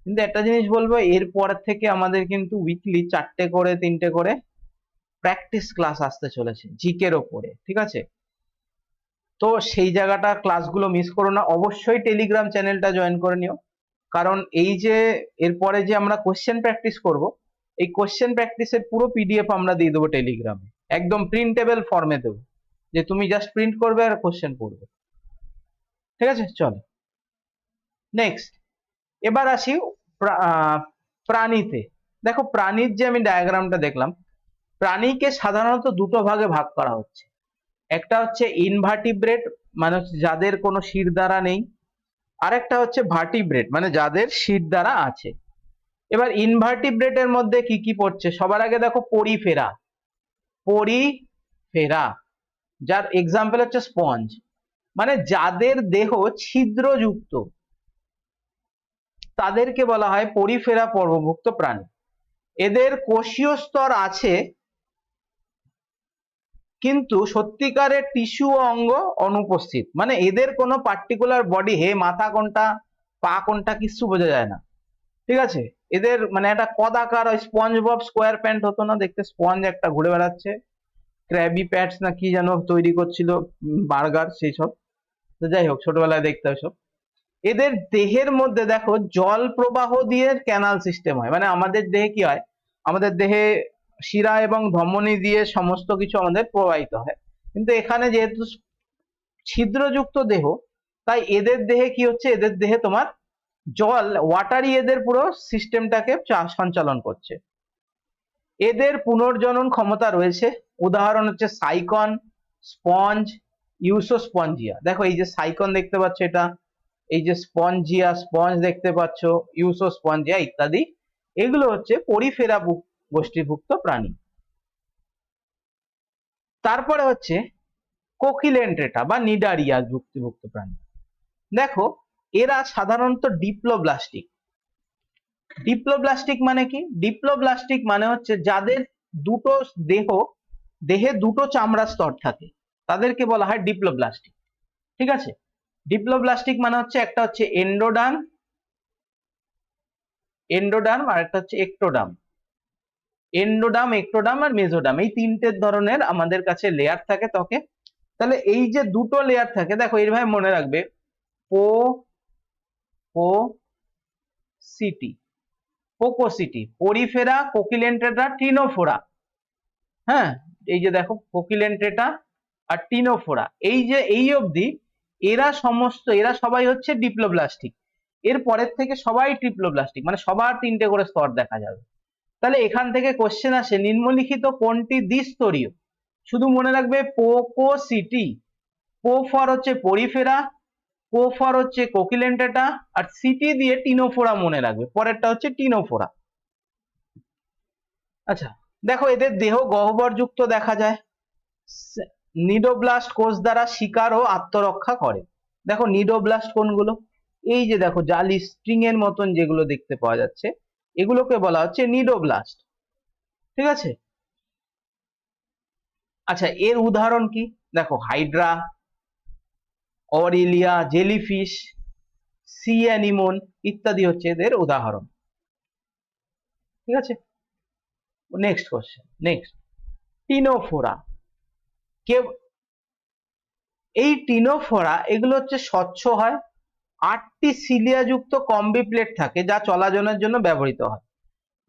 কিন্তু একটা জিনিস বলবো, এরপর থেকে আমাদের কিন্তু উইকলি 4টে করে 3টে করে প্র্যাকটিস ক্লাস আসতে চলেছে জিকের ওপরে, ঠিক আছে। তো সেই জায়গাটা ক্লাসগুলো মিস করো না, অবশ্যই টেলিগ্রাম চ্যানেলটা জয়েন করে নিও। কারণ এই যে এরপরে যে আমরা কোশ্চেন প্র্যাকটিস করব, এই কোশ্চেন প্র্যাকটিসের পুরো পিডিএফ আমরা দিয়ে দেবো টেলিগ্রামে, একদম প্রিন্টেবল ফর্মে দেবো, যে তুমি জাস্ট প্রিন্ট করবে আর কোশ্চেন পড়বে, ঠিক আছে। চলো। নেক্সট, এবার আসি প্রাণীতে। দেখো প্রাণীর যে আমি ডায়াগ্রামটা দেখলাম, প্রাণীকে সাধারণত দুটো ভাগে ভাগ করা হচ্ছে। একটা হচ্ছে ইনভার্টিব্রেট, মানে হচ্ছে যাদের কোনো শিরদাঁড়া নেই, আরেকটা হচ্ছে ভার্টিব্রেট, মানে যাদের শিরদাঁড়া আছে। এবার ইনভার্টিব্রেটের মধ্যে কি কি পড়ছে, সবার আগে দেখো পরিফেরা। পরিফেরা, যার এক্সাম্পল হচ্ছে স্পঞ্জ, মানে যাদের দেহ ছিদ্রযুক্ত তাদেরকে বলা হয় পরিফেরা পর্বভুক্ত প্রাণী। এদের কোষীয় স্তর আছে, কিন্তু সত্যিকারের টিস্যু অঙ্গ অনুপস্থিত, মানে এদের কোনো পার্টিকুলার বডি, হে মাথা কোনটা পা কোনটা কিছু বোঝা যায় না। ঠিক আছে, এদের মানে একটা কদাকার, ওই স্পঞ্জ বব স্কোয়ার প্যান্ট হতো না দেখতে, স্পঞ্জ একটা ঘুরে বেড়াচ্ছে, ক্র্যাবি প্যাটস না কি যেন তৈরি করছিল, বার্গার সেই সব। তো যাই হোক, ছোটবেলায় দেখতে সব। এদের দেহের মধ্যে দেখো জল প্রবাহ দিয়ে ক্যানাল সিস্টেম হয়, মানে আমাদের দেহে কি হয়, আমাদের দেহে শিরা এবং ধমনী দিয়ে সমস্ত কিছু আমাদের প্রবাহিত হয়, কিন্তু এখানে যেহেতু ছিদ্রযুক্ত দেহ, তাই এদের দেহে কি হচ্ছে, এদের দেহে তোমার জল, ওয়াটারই এদের পুরো সিস্টেমটাকে সঞ্চালন করছে। এদের পুনর্জনন ক্ষমতা রয়েছে, উদাহরণ হচ্ছে সাইকন, স্পঞ্জ, ইউসোস্পঞ্জিয়া। দেখো এই যে সাইকন দেখতে পাচ্ছ এটা, এই যে স্পঞ্জিয়া, স্পঞ্জ দেখতে পাচ্ছ, ইউসোস্পঞ্জিয়া ইত্যাদি, এগুলো হচ্ছে পরিফেরা গোষ্ঠীভুক্ত প্রাণী। তারপরে হচ্ছে কোকিলেন্ট্রেটা বা নিডারিয়া যুক্তিভুক্ত প্রাণী। দেখো এরা সাধারণত ডিপ্লোব্লাস্টিক। ডিপ্লোব্লাস্টিক মানে কি, ডিপ্লোব্লাস্টিক মানে হচ্ছে যাদের দুটো দেহে দুটো চামড়ার স্তর থাকে, তাদেরকে বলা হয় ডিপ্লোব্লাস্টিক। ঠিক আছে, ডিপ্লোব্লাস্টিক মানে হচ্ছে একটা হচ্ছে এন্ডোডার্ম, আর একটা হচ্ছে এক্টোডার্ম। এন্ডোডার্ম, এক্টোডার্ম আর মেসোডার্ম, এই তিনটে ধরনের আমাদের কাছে লেয়ার থাকে ত্বকে। তাহলে এই যে দুটো লেয়ার থাকে, দেখো এইভাবে মনে রাখবে, পোকোসিটি, পরিফেরা, কোকিলেন্ট্রেটা, টিনোফোরা। হ্যাঁ, এই যে দেখো কোকিলেন্ট্রেটা আর টিনোফোরা, এই যে এই অবধি এরা সবাই হচ্ছে ডিপ্লোব্লাস্টিক। এর পরের থেকে সবাই ট্রিপ্লোব্লাস্টিক, মানে সবার তিনটে করে স্তর দেখা যাবে। তাহলে এখান থেকে কোশ্চেন আসে, নিম্নলিখিত কোনটি দ্বিস্তরীয়? শুধু মনে রাখবে পোকোসিটি, পো ফর হচ্ছে পরিফেরা, কো ফর হচ্ছে কোকিলেন্ট্রেটা, আর সিটি দিয়ে টিনোফোরা মনে রাখবে, পরেরটা হচ্ছে টিনোফোরা। আচ্ছা, দেখো এদের দেহ গহ্বরযুক্ত দেখা যায়, নিডোব্লাস্ট কোষ দ্বারা শিকার ও আত্মরক্ষা করে। দেখো নিডোব্লাস্ট কোনগুলো, এই যে দেখো জালি স্ট্রিং এর মতন যেগুলো দেখতে পাওয়া যাচ্ছে, এগুলোকে বলা হচ্ছে নিডোব্লাস্ট। ঠিক আছে, আচ্ছা এর উদাহরণ কি, দেখো হাইড্রা, অরিলিয়া, জেলিফিশ, সি অ্যানিমন ইত্যাদি হচ্ছে এদের উদাহরণ। ঠিক আছে, নেক্সট কোশ্চেন, নেক্সট টিনোফোরা। কে এই টিনোফোরা, এগুলো হচ্ছে স্বচ্ছ হয়, 8টি সিলিয়াযুক্ত কম্বি প্লেট থাকে যা চলাচলের জন্য ব্যবহৃত হয়।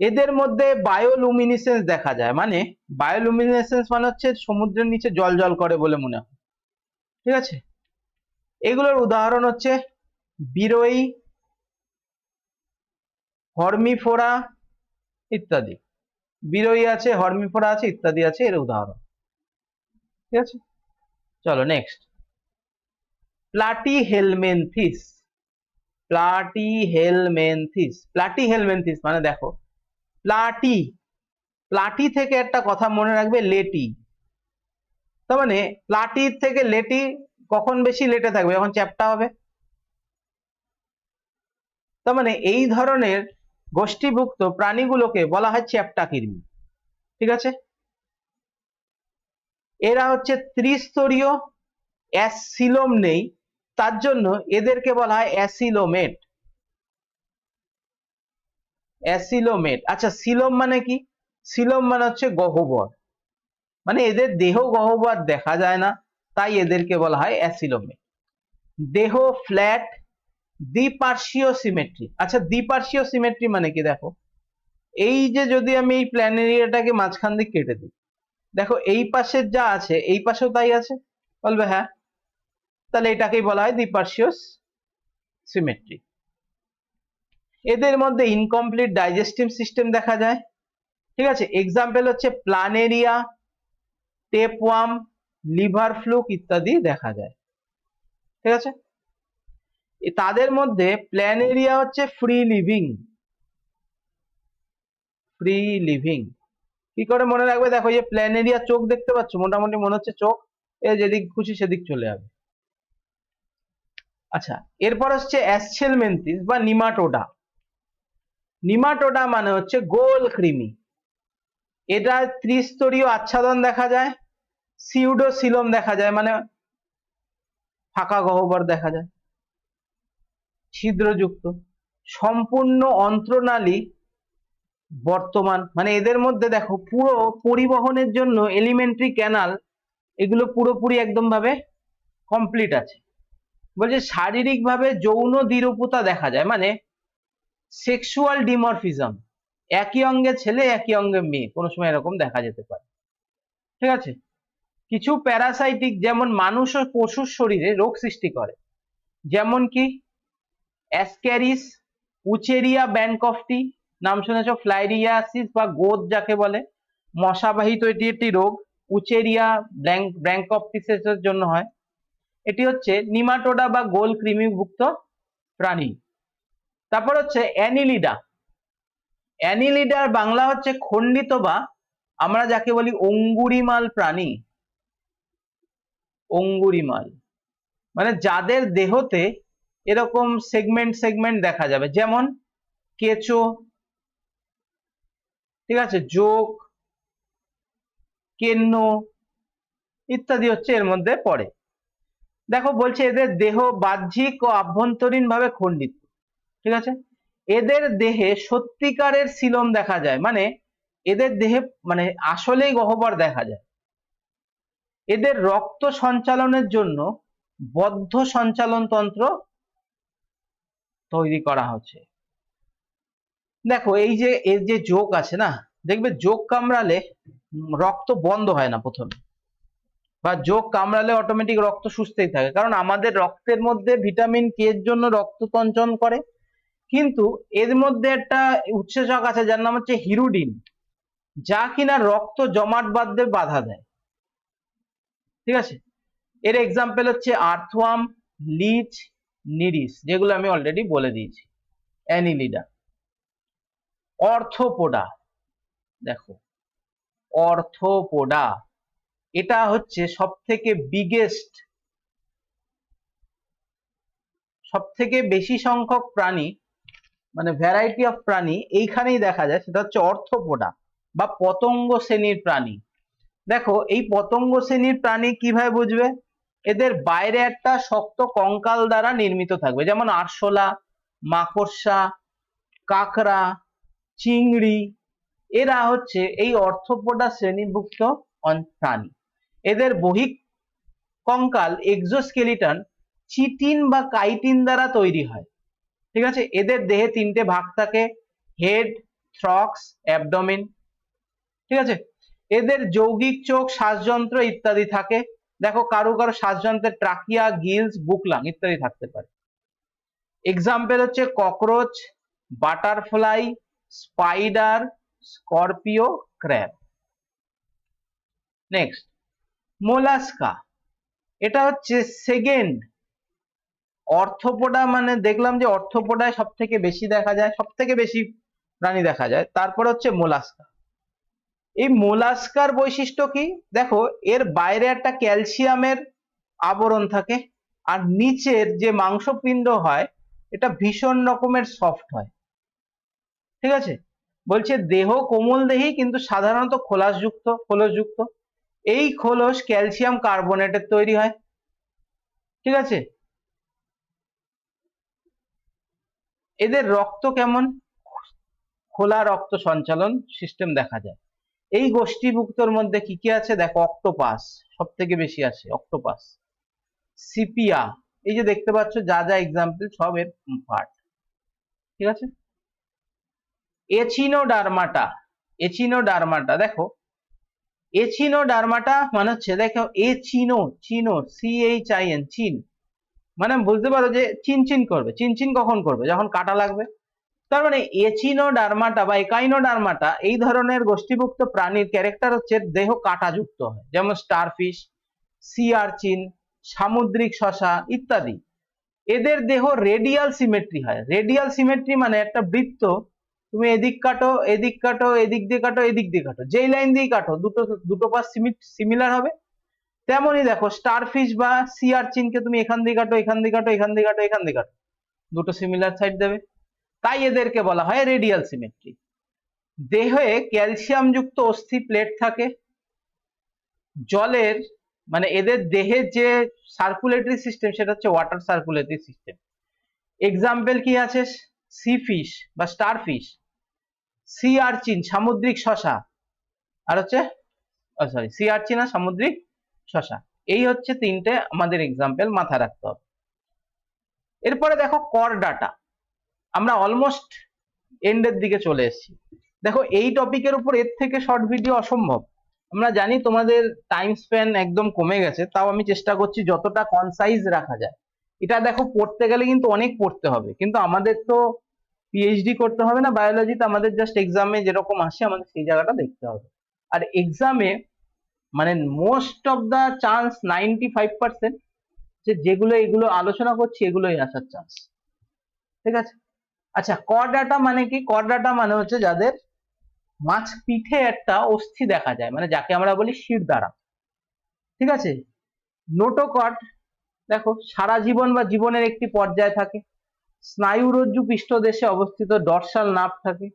এদের মধ্যে বায়োলুমিনেসেন্স দেখা যায়, মানে বায়োলুমিনেসেন্স মানে হচ্ছে সমুদ্রের নিচে জল জল করে বলে মনে হয়। ঠিক আছে, এগুলোর উদাহরণ হচ্ছে বিরোই, হর্মিফোরা ইত্যাদি। বিরোই আছে, হর্মিফোরা আছে ইত্যাদি আছে এর উদাহরণ। ঠিক আছে, চলো নেক্সট, প্লাটিহেলমিনথিস। প্লাটিহেলমিনথিস মানে দেখো প্লাটি, প্লাটি থেকে একটা কথা মনে রাখবে, লেটি। তার মানে প্লাটির থেকে লেটি কখন বেশি লেটে থাকবে, যখন চ্যাপ্টা হবে। তার মানে এই ধরনের গোষ্ঠীভুক্ত প্রাণীগুলোকে বলা হয় চ্যাপ্টা কৃমি। ঠিক আছে, এরা হচ্ছে ত্রিস্তরীয়, অ্যাসিলোম নেই, তার জন্য এদেরকে বলা হয় অ্যাসিলোমেট। আচ্ছা সিলোম মানে কি, সিলোম মানে হচ্ছে গহ্বর, মানে এদের দেহ গহ্বর দেখা যায় না, তাই এদেরকে বলা হয় অ্যাসিলোমেট। দেহ ফ্ল্যাট, দ্বিপার্শ্বীয় সিমেট্রি। আচ্ছা দ্বিপার্শ্বীয় সিমেট্রি মানে কি, দেখো এই যে যদি আমি এই প্ল্যান এরিয়াটাকে মাঝখান দিয়ে কেটে দিই, দেখো এই পাশের যা আছে এই পাশেও তাই আছে, বলবে হ্যাঁ, তাহলে এটাকেই বলা হয় দ্বিপার্শ্বীয় সিমেট্রি। এদের মধ্যে ইনকমপ্লিট ডাইজেস্টিভ সিস্টেম দেখা যায়। ঠিক আছে, এক্সাম্পল হচ্ছে প্ল্যানেরিয়া, টেপওয়ার্ম, লিভার ফ্লুক ইত্যাদি দেখা যায়। ঠিক আছে, তাদের মধ্যে প্ল্যানেরিয়া হচ্ছে ফ্রি লিভিং। ফ্রি লিভিং কি করে মনে রাখবে? দেখো, এই যে প্ল্যানেরিয়া চোখ দেখতে পাচ্ছ, মোটামুটি মনে হচ্ছে চোখ এ যেদিক খুশি সেদিক চলে যাবে। আচ্ছা, এরপর হচ্ছে অ্যাসচেলমেন্থিস বা নিমাটোডা। নিমাটোডা মানে হচ্ছে গোল কৃমি। এটা ত্রিস্তরীয় আচ্ছাদন দেখা যায়, সিউডোসিলম দেখা যায়, মানে ফাঁকা গহ্বর দেখা যায়, ছিদ্রযুক্ত, সম্পূর্ণ অন্ত্রনালী বর্তমান, মানে এদের মধ্যে দেখো পুরো পরিবহনের জন্য এলিমেন্টারি ক্যানাল এগুলো পুরোপুরি একদম ভাবে কমপ্লিট আছে। বলছে শারীরিক ভাবে যৌন দ্বিরূপতা দেখা যায়, মানে সেক্সুয়াল ডিমরফিজম, একই অঙ্গে ছেলে একই অঙ্গে মেয়ে কোনো সময় এরকম দেখা যেতে পারে। ঠিক আছে, কিছু প্যারাসাইটিক যেমন মানুষ ও পশুর শরীরে রোগ সৃষ্টি করে, যেমন কি অ্যাসক্যারিস, উচেরিয়া ব্যানকফটি, নাম শুনেছ, ফ্লাইরিয়াসিস বা গোদ যাকে বলে, মশাবাহিত এটি একটি রোগ, উচেরিয়া ব্যানকফটিসের জন্য হয়। এটি হচ্ছে নিমাটোডা বা গোল কৃমিভুক্ত প্রাণী। তারপর হচ্ছে অ্যানিলিডা। অ্যানিলিডার বাংলা হচ্ছে খণ্ডিত বা আমরা যাকে বলি অঙ্গুরিমাল প্রাণী। অঙ্গুরিমাল মানে যাদের দেহতে এরকম সেগমেন্ট সেগমেন্ট দেখা যাবে, যেমন কেঁচো, ঠিক আছে, জোক, কেন্ন ইত্যাদি হচ্ছে এর মধ্যে পড়ে। দেখো বলছে এদের দেহ বাহ্যিক ও আভ্যন্তরীণ ভাবে খণ্ডিত। ঠিক আছে, এদের দেহে সত্যিকারের সিলোম দেখা যায়, মানে এদের দেহে মানে আসলেই গহ্বর দেখা যায়। এদের রক্ত সঞ্চালনের জন্য বদ্ধ সঞ্চালন তন্ত্র তৈরি করা হচ্ছে। দেখো এই যে এর যে জোক আছে না, দেখবে জোক কামড়ালে রক্ত বন্ধ হয় না প্রথমে, বা জোক কামড়ালে অটোমেটিক রক্ত সুস্থই থাকে, কারণ আমাদের রক্তের মধ্যে ভিটামিন কে এর জন্য রক্ত সঞ্চয়ন করে, কিন্তু এর মধ্যে একটা উৎসেচক আছে যার নাম হচ্ছে হিরুডিন, যা কিনা রক্ত জমাট বাঁধতে বাধা দেয়। ঠিক আছে, এর এক্সাম্পল হচ্ছে আর্থওয়ার্ম, লিচ, নিরিস, যেগুলো আমি অলরেডি বলে দিয়েছি। অ্যানিলিডা। অর্থোপোডা, দেখো অর্থোপোডা এটা হচ্ছে সব থেকে বিগেস্ট, সব থেকে বেশি সংখ্যক প্রাণী, মানে ভ্যারাইটি অফ প্রাণী এইখানেই দেখা যায়, সেটা হচ্ছে অর্থোপোডা বা পতঙ্গ শ্রেণীর প্রাণী। দেখো এই পতঙ্গ শ্রেণীর প্রাণী কিভাবে বুঝবে? এদের বাইরে একটা শক্ত কঙ্কাল দ্বারা নির্মিত থাকবে, যেমন আরশোলা, মাকড়সা, কাঁকড়া, চিংড়ি, এরা হচ্ছে এই অর্থোপোডা শ্রেণীভুক্ত প্রাণী। এদের বহিঃ কঙ্কাল এক্সোস্কেলিটন চিটিন বা কাইটিন দ্বারা তৈরি হয়। ঠিক আছে, এদের দেহে তিনটে ভাগ থাকে, হেড, থ্রক্স, অ্যাবডোমেন। ঠিক আছে, এদের যৌগিক চোখ, শ্বাসযন্ত্র ইত্যাদি থাকে। দেখো কারো কারো শ্বাসযন্ত্রের ট্রাকিয়া, গিলস, বুকলাং ইত্যাদি থাকতে পারে। এক্সাম্পল হচ্ছে cockroach, butterfly, spider, Scorpio, crab. Next mollusca, এটা হচ্ছে সেকেন্ড অর্থোপোডা, মানে দেখলাম যে অর্থোপোডায় সব থেকে বেশি দেখা যায়, সব থেকে বেশি প্রাণী দেখা যায়। তারপর হচ্ছে মোলাস্কা। এই মোলাস্কার বৈশিষ্ট্য কি? দেখো এর বাইরে একটা ক্যালসিয়ামের আবরণ থাকে, আর নিচের যে মাংসপিণ্ড হয় এটা ভীষণ রকমের সফট হয়। ঠিক আছে, বলছে দেহ কোমল দেহি কিন্তু সাধারণত খোলসযুক্ত। এই খোলস ক্যালসিয়াম কার্বনেটের তৈরি হয়। ঠিক আছে, এদের রক্ত কেমন? খোলা রক্ত সঞ্চালন সিস্টেম দেখা যায়। এই গোষ্ঠীভুক্তর মধ্যে কি কি আছে দেখো, অক্টোপাস সব থেকে বেশি আছে, অক্টোপাস, সিপিয়া, এই যে দেখতে পাচ্ছ যা যা এক্সাম্পল সব এর পার্ট। ঠিক আছে, এচিনোডার্মাটা। এচিনোডার্মাটা দেখো, এচিনোডার্মাটা মানে হচ্ছে দেখো চিনো CHIN, চিন, মানে বুঝতে পারো যে চিনচিন করবে। চিনচিন কখন করবে? যখন কাটা লাগবে। তার মানে এচিনোডার্মাটা বা একাইনোডার্মাটা এই ধরনের গোষ্ঠীভুক্ত প্রাণীর ক্যারেক্টার হচ্ছে দেহ কাঁটাযুক্ত হয়, যেমন স্টারফিশ, সি আর্চিন, সামুদ্রিক শসা ইত্যাদি। এদের দেহ রেডিয়াল সিমেট্রি হয়। রেডিয়াল সিমেট্রি মানে একটা বৃত্ত, তুমি এদিক কাটো, এদিক কাটো, এদিক দিয়ে কাটো, এদিক দিয়ে কাটো, যেই লাইন দিয়ে কাটো দুটো দুটো পাশ সিমিলার হবে। তেমনই দেখো স্টারফিশ বা সি আর্চিনকে তুমি এখান দিয়ে কাটো, এখান দিয়ে কাটো, এখান দিয়ে কাটো, এখান দিয়ে কাটো, দুটো সিমিলার সাইড দেবে, তাই এদেরকে বলা হয় রেডিয়াল সিমেট্রি। দেহে ক্যালসিয়াম যুক্ত অস্থি প্লেট থাকে। জলের মানে এদের দেহের যে সার্কুলেটরি সিস্টেম সেটা হচ্ছে ওয়াটার সার্কুলেটরি সিস্টেম। এক্সাম্পল কি আছে? সি ফিশ বা স্টারফিশ, সি আর্চিন সামুদ্রিক শসা, আর হচ্ছে সরি সি আর্চিন আর সামুদ্রিক শসা। এই হচ্ছে তিনটে আমাদের এক্সাম্পল, মাথায় রাখতে হবে। এরপরে দেখো করডাটা, আমরা অলমোস্ট এন্ডের দিকে চলে এসেছি। দেখো এই টপিকের উপর এর থেকে শর্ট ভিডিও অসম্ভব। আমরা জানি তোমাদের টাইম স্প্যান একদম কমে গেছে, তাও আমি চেষ্টা করছি যতটা কনসাইজ রাখা যায়। এটা দেখো পড়তে গেলে কিন্তু অনেক পড়তে হবে, কিন্তু আমাদের তো পিএইচডি করতে হবে না বায়োলজিতে, আমাদের জাস্ট এক্সামে যেরকম আসে আমাদের সেই জায়গাটা দেখতে হবে। আর এক্সামে মানে মোস্ট অফ দা চান্স 95% যে যেগুলো এগুলো আলোচনা করছি এগুলোই আসার চান্স। ঠিক আছে, আচ্ছা করডাটা মানে কি? করডাটা মানে হচ্ছে যাদের মাছ পিঠে একটা অস্থি দেখা যায়, মানে যাকে আমরা বলি শিরদাঁড়া। ঠিক আছে, নোটোকট দেখো সারা জীবন বা জীবনের একটি পর্যায়ে থাকে। স্নায়ুরজ্জু পৃষ্ঠদেশে অবস্থিত ডর্সাল নার্ভ থাকে।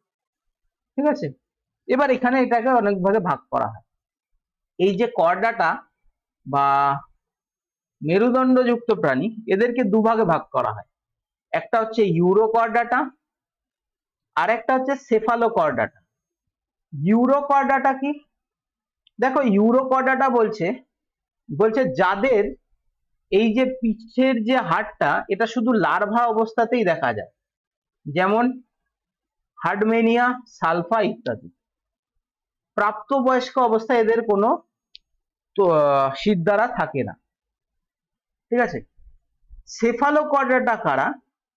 ঠিক আছে, এবার এখানে এটাকে অনেক ভাগে ভাগ করা হয়। এই যে করডাটা বা মেরুদণ্ডযুক্ত প্রাণী, এদেরকে দুভাগে ভাগ করা হয়। একটা হচ্ছে ইউরোকর্ডাটা, আর একটা হচ্ছে সেফালোকর্ডাটা। ইউরোকর্ডাটা কি? দেখো ইউরোকর্ডাটা বলছে বলছে যাদের এই যে পিঠের যে হাড়টা এটা শুধু লার্ভা অবস্থাতেই দেখা যায়, যেমন হার্ডমেনিয়া, সালফা ইত্যাদি। প্রাপ্তবয়স্ক অবস্থায় এদের কোনো শিরদাঁড়া থাকে না। ঠিক আছে, সেফালোকর্ডাটা কারা?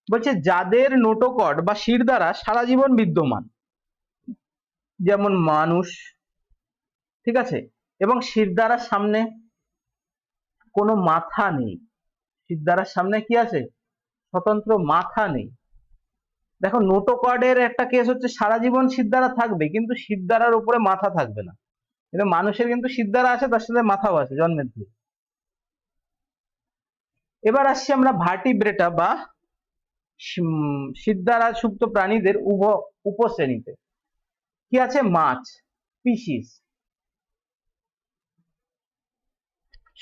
বলছে যাদের নোটোকর্ড বা শিরদাঁড়া সারা জীবন বিদ্যমান, যেমন মানুষ। ঠিক আছে, এবং শিরদাঁড়ার সামনে কোনো মাথা নেই। শিরদাঁড়ার সামনে কি আছে? স্বতন্ত্র মাথা নেই। দেখো নোটোকর্ডের একটা কেস হচ্ছে সারা জীবন শিরদাঁড়া থাকবে কিন্তু শিরদাঁড়ার উপরে মাথা থাকবে না। কিন্তু মানুষের কিন্তু শিরদাঁড়া আছে, তার সাথে মাথাও আছে জন্মের থেকে। এবার আসছি আমরা ভার্টিব্রেটা বা শিরদাঁড়া সুপ্ত প্রাণীদের উপশ্রেণীতে। কি আছে? মাছ, স্পিসিস।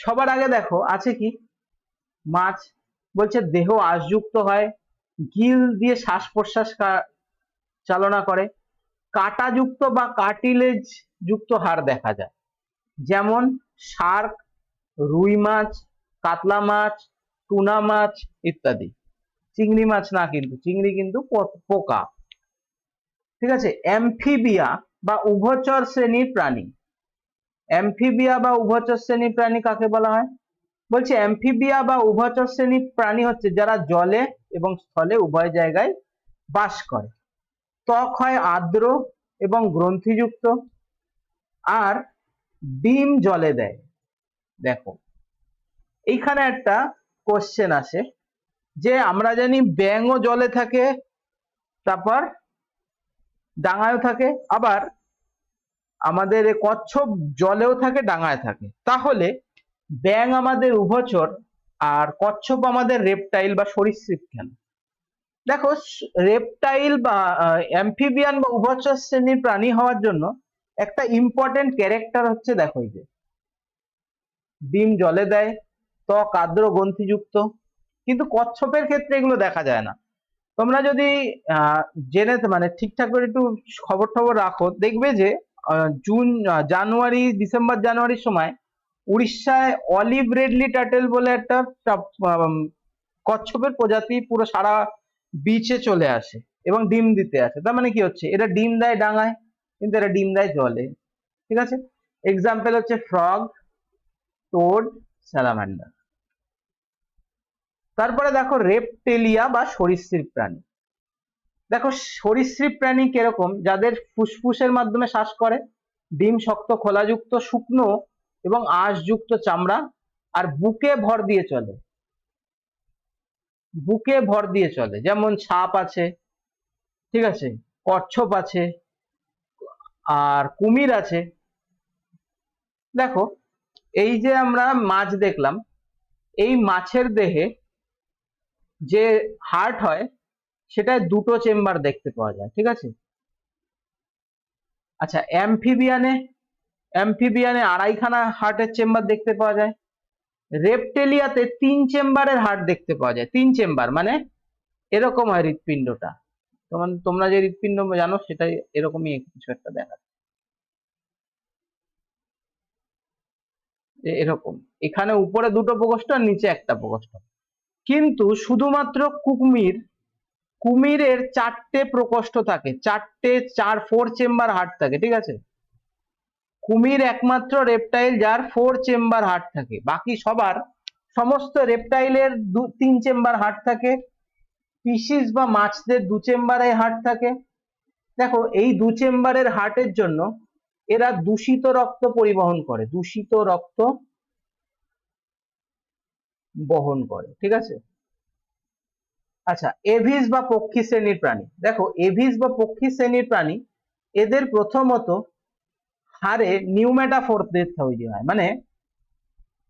সবার আগে দেখো আছে কি? মাছ বলছে দেহ আঁশযুক্ত হয়, গিল দিয়ে শ্বাস প্রশ্বাস চালনা করে, কাঁটাযুক্ত বা কার্টিলেজ যুক্ত হাড় দেখা যায়, যেমন শার্ক, রুই মাছ, কাতলা মাছ, টুনা মাছ ইত্যাদি। চিংড়ি মাছ না, কিন্তু চিংড়ি কিন্তু পোকা। ঠিক আছে, অ্যামফিবিয়া বা উভচর শ্রেণীর প্রাণী। অ্যামফিবিয়া বা উভচর শ্রেণীর প্রাণী কাকে বলা হয়? বলছে অ্যামফিবিয়া বা উভচর শ্রেণীর প্রাণী হচ্ছে যারা জলে এবং স্থলে উভয় জায়গায় বাস করে। ত্বক হয় আর্দ্র এবং গ্রন্থিযুক্ত, আর ডিম জলে দেয়। দেখো এইখানে একটা কোশ্চেন আসে যে আমরা জানি ব্যাঙও জলে থাকে, তারপর ডাঙায়ও থাকে, আবার আমাদের কচ্ছপ জলেও থাকে ডাঙায় থাকে। তাহলে ব্যাঙ আমাদের উভচর আর কচ্ছপ আমাদের রেপটাইল বা সরীসৃপ কেন? দেখো রেপটাইল বা অ্যামফিবিয়ান বা উভচর শ্রেণীর প্রাণী হওয়ার জন্য একটা ইম্পর্টেন্ট ক্যারেক্টার হচ্ছে, দেখো এই যে ডিম জলে দেয়, ত্বক আর্দ্র গ্রন্থিযুক্ত। কিন্তু কচ্ছপের ক্ষেত্রে এগুলো দেখা যায় না। তোমরা যদি জেনে মানে ঠিকঠাক করে একটু খবর টবর রাখো, দেখবে যে জানুয়ারি, ডিসেম্বর জানুয়ারির সময় উড়িষ্যায় অলিভ রেডলি টার্টেল বলে একটা কচ্ছপের প্রজাতি পুরো সারা বিচে চলে আসে এবং ডিম দিতে আসে। তার মানে কি হচ্ছে? এটা ডিম দেয় ডাঙায়, কিন্তু এটা ডিম দেয় জলে। ঠিক আছে, এক্সাম্পল হচ্ছে ফ্রগ, টোড, স্যালামান্ডার। তারপরে দেখো রেপটেলিয়া বা সরীসৃপ প্রাণী। দেখো সরীসৃপ প্রাণী কিরকম, যাদের ফুসফুসের মাধ্যমে শ্বাস করে, ডিম শক্ত খোলাযুক্ত শুকনো এবং আঁশযুক্ত চামড়া, আর বুকে ভর দিয়ে চলে, বুকে ভর দিয়ে চলে, যেমন সাপ আছে, ঠিক আছে, কচ্ছপ আছে, আর কুমির আছে। দেখো এই যে আমরা মাছ দেখলাম, এই মাছের দেহে যে হার্ট হয় সেটায় দুটো চেম্বার দেখতে পাওয়া যায়, ঠিক আছে। আচ্ছা, অ্যাম্ফিবিয়ানে আড়াইখানা হার্টের চেম্বার দেখতে পাওয়া যায়। রেপটেলিয়াতে 3 চেম্বারের হার্ট দেখতে পাওয়া যায়। 3 চেম্বার মানে এরকম হয় হৃৎপিণ্ডটা। তোমরা যে হৃৎপিণ্ড জানো সেটাই এরকমই কিছু একটা দেখা, এরকম। এখানে উপরে দুটো প্রকোষ্ঠ আর নিচে একটা প্রকোষ্ঠ। কিন্তু শুধুমাত্র কুমিরের 4টে প্রকোষ্ঠ থাকে, 4 চেম্বার হার্ট থাকে, ঠিক আছে। কুমির একমাত্র রেপটাইল যার 4 চেম্বার হার্ট থাকে, বাকি সমস্ত রেপটাইলের 3 চেম্বার হার্ট থাকে। ফিশিস বা মাছদের 2 চেম্বারে হার্ট থাকে। দেখো এই 2 চেম্বারের হার্টের জন্য এরা দূষিত রক্ত পরিবহন করে, দূষিত রক্ত বহন করে, ঠিক আছে। আচ্ছা, এভিস বা পক্ষী শ্রেণীর প্রাণী। দেখো এভিস বা পক্ষী শ্রেণীর প্রাণী, এদের প্রথমত হাড়ে নিউমেটাফোর তৈরি হয়, মানে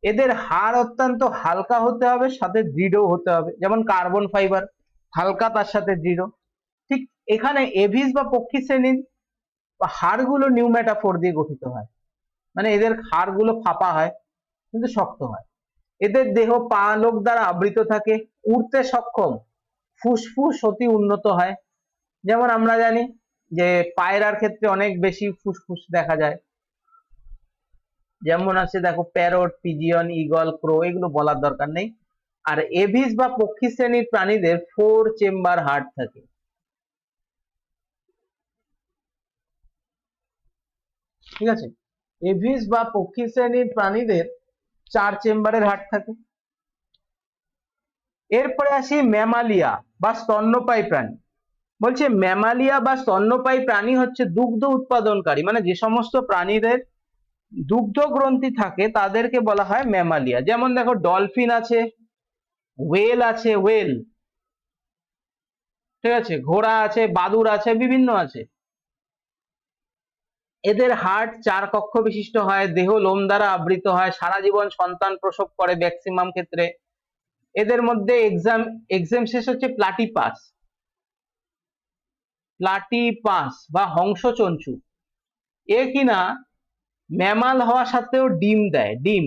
এদের হাড় অত্যন্ত হালকা হতে হবে, সাথে দৃঢ় হতে হবে, যেমন কার্বন ফাইবার হালকা তার সাথে দৃঢ়। ঠিক এখানে এভিস বা পক্ষী শ্রেণীর হাড়গুলো নিউমেটাফোর দিয়ে গঠিত হয়, মানে এদের হাড়গুলো ফাঁপা হয় কিন্তু শক্ত হয়। এদের দেহ পালক দ্বারা আবৃত থাকে, উড়তে সক্ষম, ফুসফুস অতি উন্নত হয়। যেমন আমরা জানি যে পায়রার ক্ষেত্রে অনেক বেশি ফুসফুস দেখা যায়, যেমন আছে দেখো প্যারট, পিজিয়ন, ঈগল, ক্রো, এগুলো বলার দরকার নেই। আর এভিস বা পক্ষী শ্রেণীর প্রাণীদের 4 চেম্বার হার্ট থাকে, ঠিক আছে। এভিস বা পক্ষী শ্রেণীর প্রাণীদের 4 চেম্বারের হার্ট থাকে। এরপরে আসি ম্যামালিয়া বা স্তন্যপায়ী প্রাণী। বলছে ম্যামালিয়া বা স্তন্যপায়ী প্রাণী হচ্ছে দুগ্ধ উৎপাদনকারী, মানে যে সমস্ত প্রাণীদের দুগ্ধ গ্রন্থি থাকে তাদেরকে বলা হয় ম্যামালিয়া। যেমন দেখো ডলফিন আছে, ওয়েল আছে, ওয়েল, ঠিক আছে, ঘোড়া আছে, বাদুড় আছে, বিভিন্ন আছে। এদের হার্ট 4 কক্ষ বিশিষ্ট হয়, দেহ লোম দ্বারা আবৃত হয়, সারা জীবন সন্তান প্রসব করে ম্যাক্সিমাম ক্ষেত্রে। এদের মধ্যে এক্সামশেষ হচ্ছে প্লাটিপাস, বা হংসচঞ্চু। এ কিনা ম্যামাল হওয়া সত্ত্বেও ডিম দেয়, ডিম।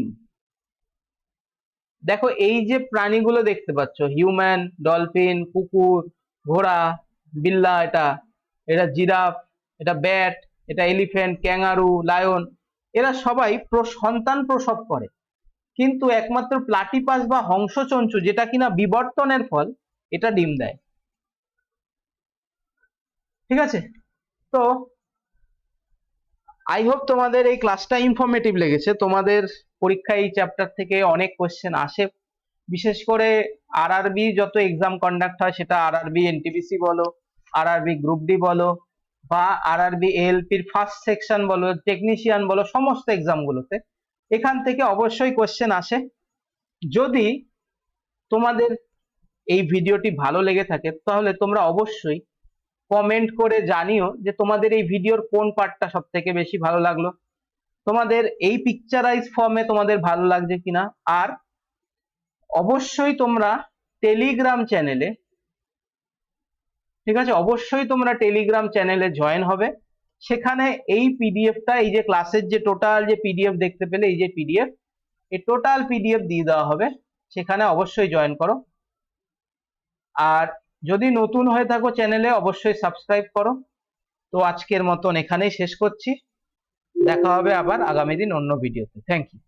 দেখো এই যে প্রাণীগুলো দেখতে পাচ্ছ, হিউম্যান, ডলফিন, কুকুর, ঘোড়া, বিল্লা, এটা জিরাফ, এটা ব্যাট, এটা এলিফ্যান্ট, ক্যাঙ্গারু, লায়ন, এরা সবাই সন্তান প্রসব করে, কিন্তু একমাত্র প্লাটিপাস বা হংসচঞ্চু, যেটা কিনা বিবর্তনের ফল, এটা ডিম দেয়, ঠিক আছে। তো আই হোপ তোমাদের এই ক্লাসটা ইনফরমেটিভ লেগেছে। তোমাদের পরীক্ষায় এই চ্যাপ্টার থেকে অনেক কোশ্চেন আসে, বিশেষ করে আরআরবি যত এক্সাম কন্ডাক্ট হয়, সেটা আরআরবি এনটিপিসি বলো, আরআরবি গ্রুপ ডি বলো, বা আরআরবি এএলপির ফার্স্ট সেকশন বলো, টেকনিশিয়ান বলো, সমস্ত এক্সামগুলোতে এখান থেকে অবশ্যই কোশ্চেন আসে। যদি তোমাদের এই ভিডিওটি ভালো লেগে থাকে তাহলে তোমরা অবশ্যই কমেন্ট করে জানিও যে তোমাদের এই ভিডিওর কোন পার্টটা সব থেকে বেশি ভালো লাগলো, তোমাদের এই পিকচারাইজ ফর্মে তোমাদের ভালো লাগছে কিনা। আর অবশ্যই তোমরা টেলিগ্রাম চ্যানেলে, ঠিক আছে, অবশ্যই তোমরা টেলিগ্রাম চ্যানেলে জয়েন হবে। সেখানে এই পিডিএফটা, এই যে ক্লাসের যে টোটাল যে পিডিএফ দেখতে পেলে, এই যে পিডিএফ, এই টোটাল পিডিএফ দিয়ে দেওয়া হবে, সেখানে অবশ্যই জয়েন করো। আর যদি নতুন হয়ে থাকো চ্যানেলে, অবশ্যই সাবস্ক্রাইব করো। তো আজকের মতন এখানেই শেষ করছি, দেখা হবে আবার আগামী দিন অন্য ভিডিওতে। Thank you.